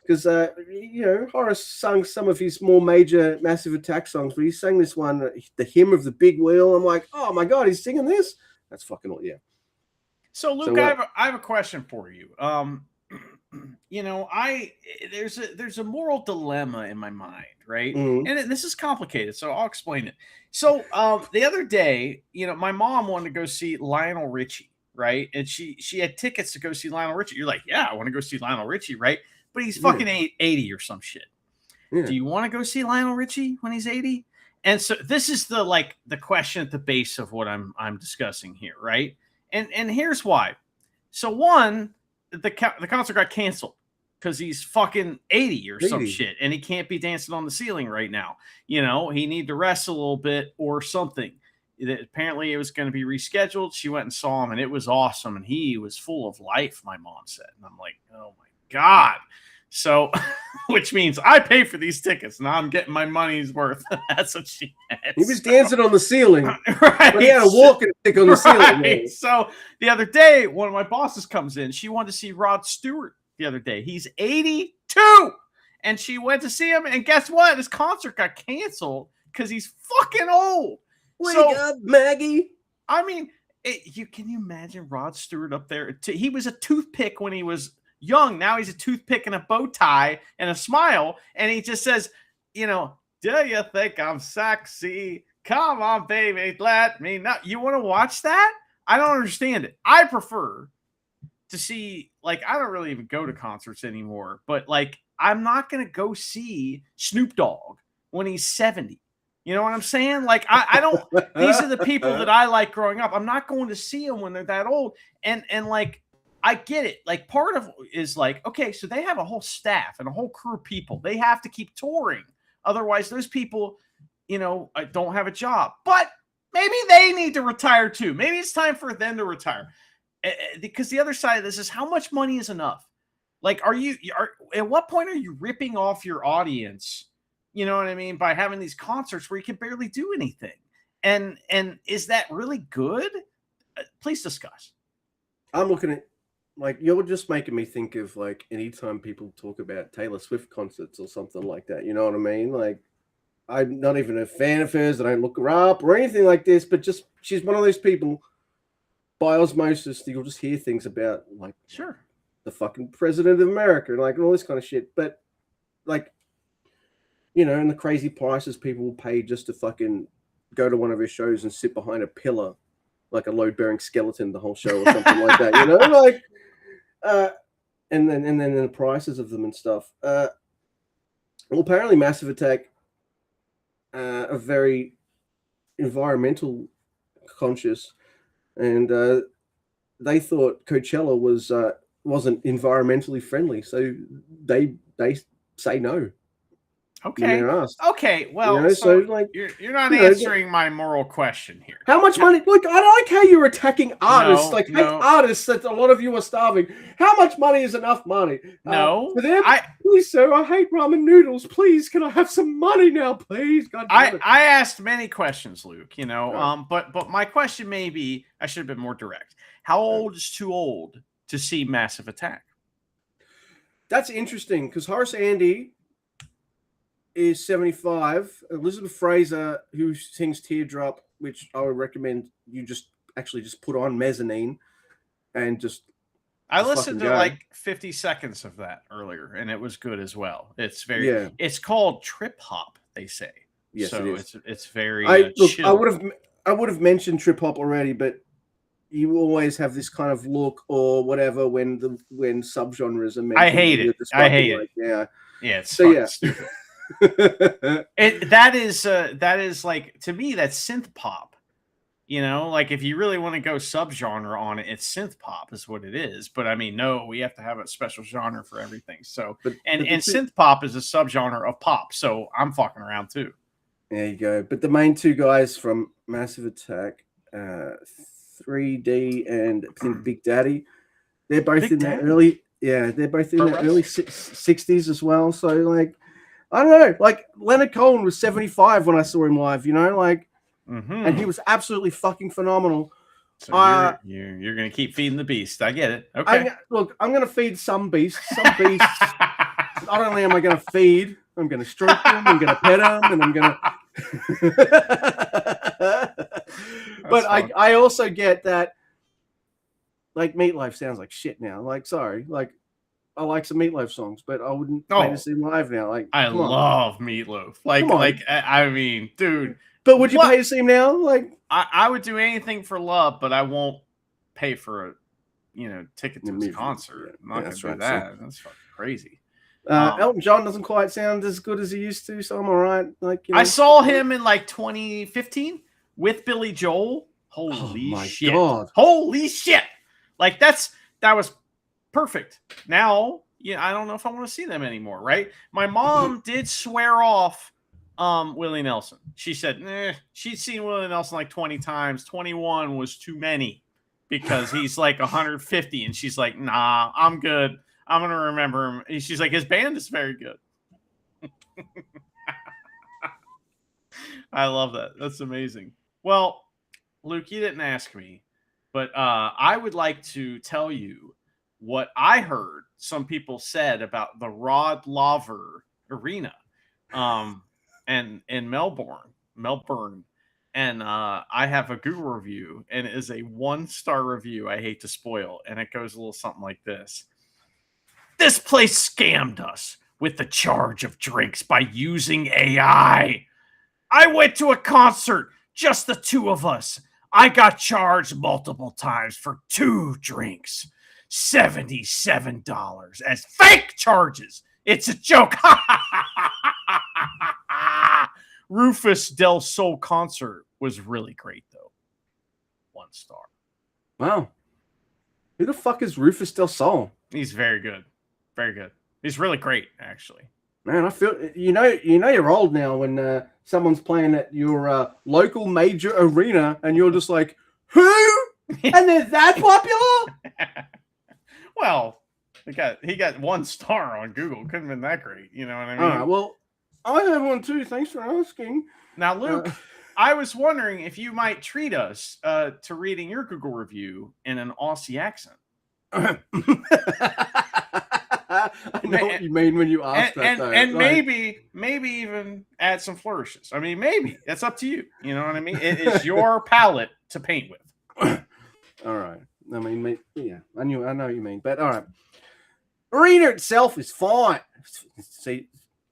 Because you know, Horace sung some of his more major Massive Attack songs, but he sang this one, the Hymn of the Big Wheel. I'm like, oh my god, he's singing this. That's fucking yeah. So Luke, I have a question for you. You know, there's a moral dilemma in my mind, right? Mm-hmm. And this is complicated, so I'll explain it. So the other day, you know, my mom wanted to go see Lionel Richie, right? And she had tickets to go see Lionel Richie. You're like, yeah, I want to go see Lionel Richie, right? But he's fucking 80 or some shit. Yeah. Do you want to go see Lionel Richie when he's 80? And so this is the question at the base of what I'm discussing here, right? And here's why. So one, the concert got canceled because he's fucking 80 or some shit, and he can't be dancing on the ceiling right now. You know, he need to rest a little bit or something. Apparently, it was going to be rescheduled. She went and saw him, and it was awesome, and he was full of life, my mom said. And I'm like, oh my god. So, which means I pay for these tickets. Now I'm getting my money's worth. That's what she had. He was dancing on the ceiling. Right. But he had a walking stick on the ceiling. Right. So the other day, one of my bosses comes in. She wanted to see Rod Stewart the other day. He's 82. And she went to see him. And guess what? His concert got canceled because he's fucking old. Wake up, Maggie. I mean, can you imagine Rod Stewart up there? He was a toothpick when he was young. Now he's a toothpick and a bow tie and a smile, and he just says, you know, do you think I'm sexy? Come on, baby, let me know. You want to watch that? I don't understand it. I prefer to see, like, I don't really even go to concerts anymore, but like, I'm not going to go see Snoop Dogg when he's 70. You know what I'm saying? Like, I don't, these are the people that I like growing up. I'm not going to see them when they're that old. And like, I get it. Like, part of is like, okay, so they have a whole staff and a whole crew of people. They have to keep touring. Otherwise, those people, you know, don't have a job. But maybe they need to retire too. Maybe it's time for them to retire. Because the other side of this is, how much money is enough? Like, at what point are you ripping off your audience? You know what I mean? By having these concerts where you can barely do anything. And is that really good? Please discuss. I'm looking at, like, you're just making me think of, like, anytime people talk about Taylor Swift concerts or something like that. You know what I mean? Like, I'm not even a fan of hers. I don't look her up or anything like this, but just, she's one of those people, by osmosis, you'll just hear things about, like, sure, the fucking president of America and, like, and all this kind of shit. But, like, you know, and the crazy prices people will pay just to fucking go to one of her shows and sit behind a pillar like a load-bearing skeleton the whole show or something like that, you know, like, and then the prices of them and stuff. Well, apparently Massive Attack are very environmental conscious, and they thought Coachella wasn't environmentally friendly, so they say no. Okay. They're asked. Okay. Well, You know, so so, like, you're not you know, answering my moral question here. how much money? Look, I like how you're attacking artists. No, Like, hate no. artists that a lot of you are starving. How much money is enough money? No, For them, I please, sir, I hate ramen noodles. Please, can I have some money now, please? God damn it. I asked many questions, Luke. You know, Right. but my question may be I should have been more direct. How old is too old to see Massive Attack? That's interesting because Horace Andy is 75. Elizabeth Fraser, who sings Teardrop, which I would recommend you just put on Mezzanine and just I fucking listened to go. like 50 seconds of that earlier, and it was good as well. It's very, Yeah. it's called trip hop, they say. Yes, so it is. it's very I chill. would have mentioned trip hop already, but you always have this kind of look or whatever when subgenres are mentioned. I hate it. I hate it. Yeah. Yeah. It's So, yeah. stupid. That is like, to me, that's synth pop. You know, like if you really want to go subgenre on it, it's synth pop is what it is. But I mean, no, we have to have a special genre for everything. So, and synth pop is a subgenre of pop. So I'm fucking around too. There you go. But the main two guys from Massive Attack, 3D and I think Big Daddy, they're both in their early 60s as well. So, like, I don't know. Like, Leonard Cohen was 75 when I saw him live, you know, like, and he was absolutely fucking phenomenal. So you're going to keep feeding the beast. I get it. Okay. I'm going to feed some beasts. Some beasts, not only am I going to feed, I'm going to stroke them, I'm going to pet them, and I'm going to... But I also get that, like, Meatloaf sounds like shit now. Like, sorry. Like, I like some Meatloaf songs, but I wouldn't pay to see him live now. Like, I love Meatloaf. Like, I mean, dude... But would you pay to see him now? Like, I would do anything for love, but I won't pay for a ticket to his concert. I'm not gonna do that. That's fucking crazy. Elton John doesn't quite sound as good as he used to, so I'm all right. Like, I saw him in like 2015 with Billy Joel. Holy shit! God. Holy shit! Like that was perfect. Now, I don't know if I want to see them anymore. Right? My mom did swear off Willie Nelson. She said she'd seen Willie Nelson like 20 times. 21 was too many because he's like 150, and she's like, nah, I'm good. I'm gonna remember him. And she's like, his band is very good. I love that. That's amazing. Well, Luke, you didn't ask me, but I would like to tell you what I heard some people said about the Rod Laver Arena. And in Melbourne, and I have a Google review, and it is a 1-star review. I hate to spoil, and it goes a little something like this: "This place scammed us with the charge of drinks by using AI. I went to a concert, just the two of us. I got charged multiple times for 2 drinks, $77 as fake charges. It's a joke." Rufus Del Sol concert was really great, though. 1 star. Wow. Who the fuck is Rufus Del Sol? He's very good. Very good. He's really great, actually. Man, I feel you're old now when someone's playing at your local major arena and you're just like, who? And they're that popular? Well, he got 1 star on Google. Couldn't have been that great. You know what I mean? All right, well, I have one too. Thanks for asking. Now, Luke, I was wondering if you might treat us to reading your Google review in an Aussie accent. I know what you mean when you ask that, though. And maybe even add some flourishes. I mean, maybe. That's up to you. You know what I mean? It is your palette to paint with. All right. I mean, yeah, I know what you mean. But all right. Arena itself is fine. See,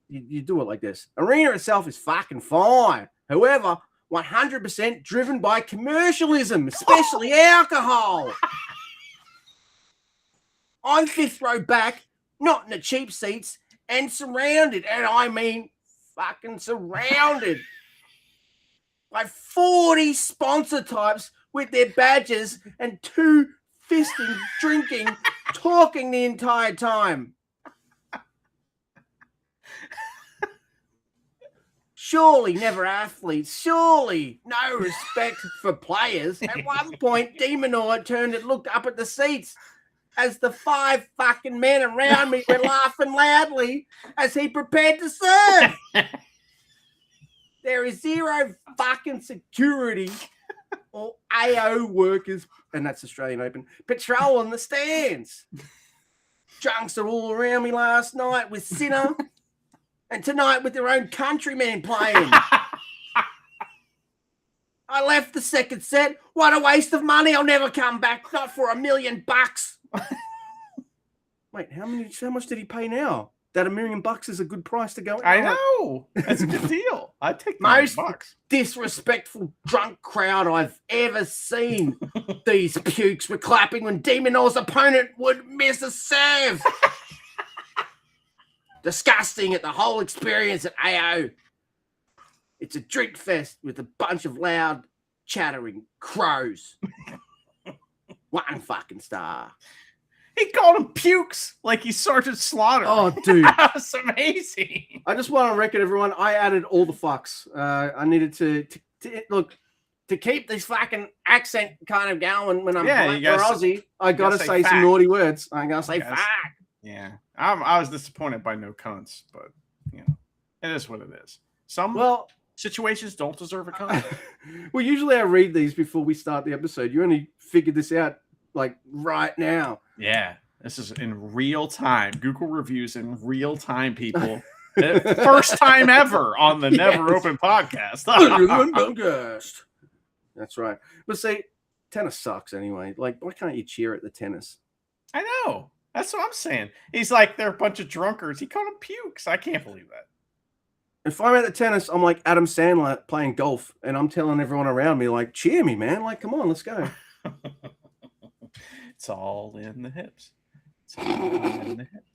you do it like this. Arena itself is fucking fine. However, 100% driven by commercialism, especially alcohol. I'm 5th row back, not in the cheap seats, and surrounded, and I mean fucking surrounded by 40 sponsor types with their badges and 2 fisting, drinking, talking the entire time. Surely never athletes. Surely no respect for players. At one point, Demonor turned and looked up at the seats as the 5 fucking men around me were laughing loudly as he prepared to serve. There is zero fucking security or AO workers, and that's Australian Open, patrolling the stands. Drunks are all around me last night with Sinner, and tonight with their own countrymen playing. I left the second set. What a waste of money. I'll never come back. Not for $1 million. Wait, how much did he pay now? That $1 million is a good price to go. I know. That's a good deal. I'd take most $1 million. Disrespectful drunk crowd I've ever seen. These pukes were clapping when Demonor's opponent would miss a serve. Disgusting at the whole experience at AO. It's a drink fest with a bunch of loud, chattering crows. 1 fucking star. He called him pukes like he's Sergeant Slaughter. Oh, dude. That's amazing. I just want to record, everyone, I added all the fucks. I needed to look, to keep this fucking accent kind of going when I'm black or Aussie, I got to say some naughty words. I got to say fuck. Yeah. I was disappointed by no cunts, but, you know, it is what it is. Some situations don't deserve a cunt. Well, usually I read these before we start the episode. You only figured this out, like, right now. Yeah, this is in real time. Google reviews in real time, people. First time ever on the Never Open podcast. That's right. But see, tennis sucks anyway. Like, why can't you cheer at the tennis? I know. That's what I'm saying. He's like, they're a bunch of drunkards. He called them pukes. I can't believe that. If I'm at the tennis, I'm like Adam Sandler playing golf, and I'm telling everyone around me, like, cheer me, man. Like, come on, let's go. It's all in the hips. It's all in the hips.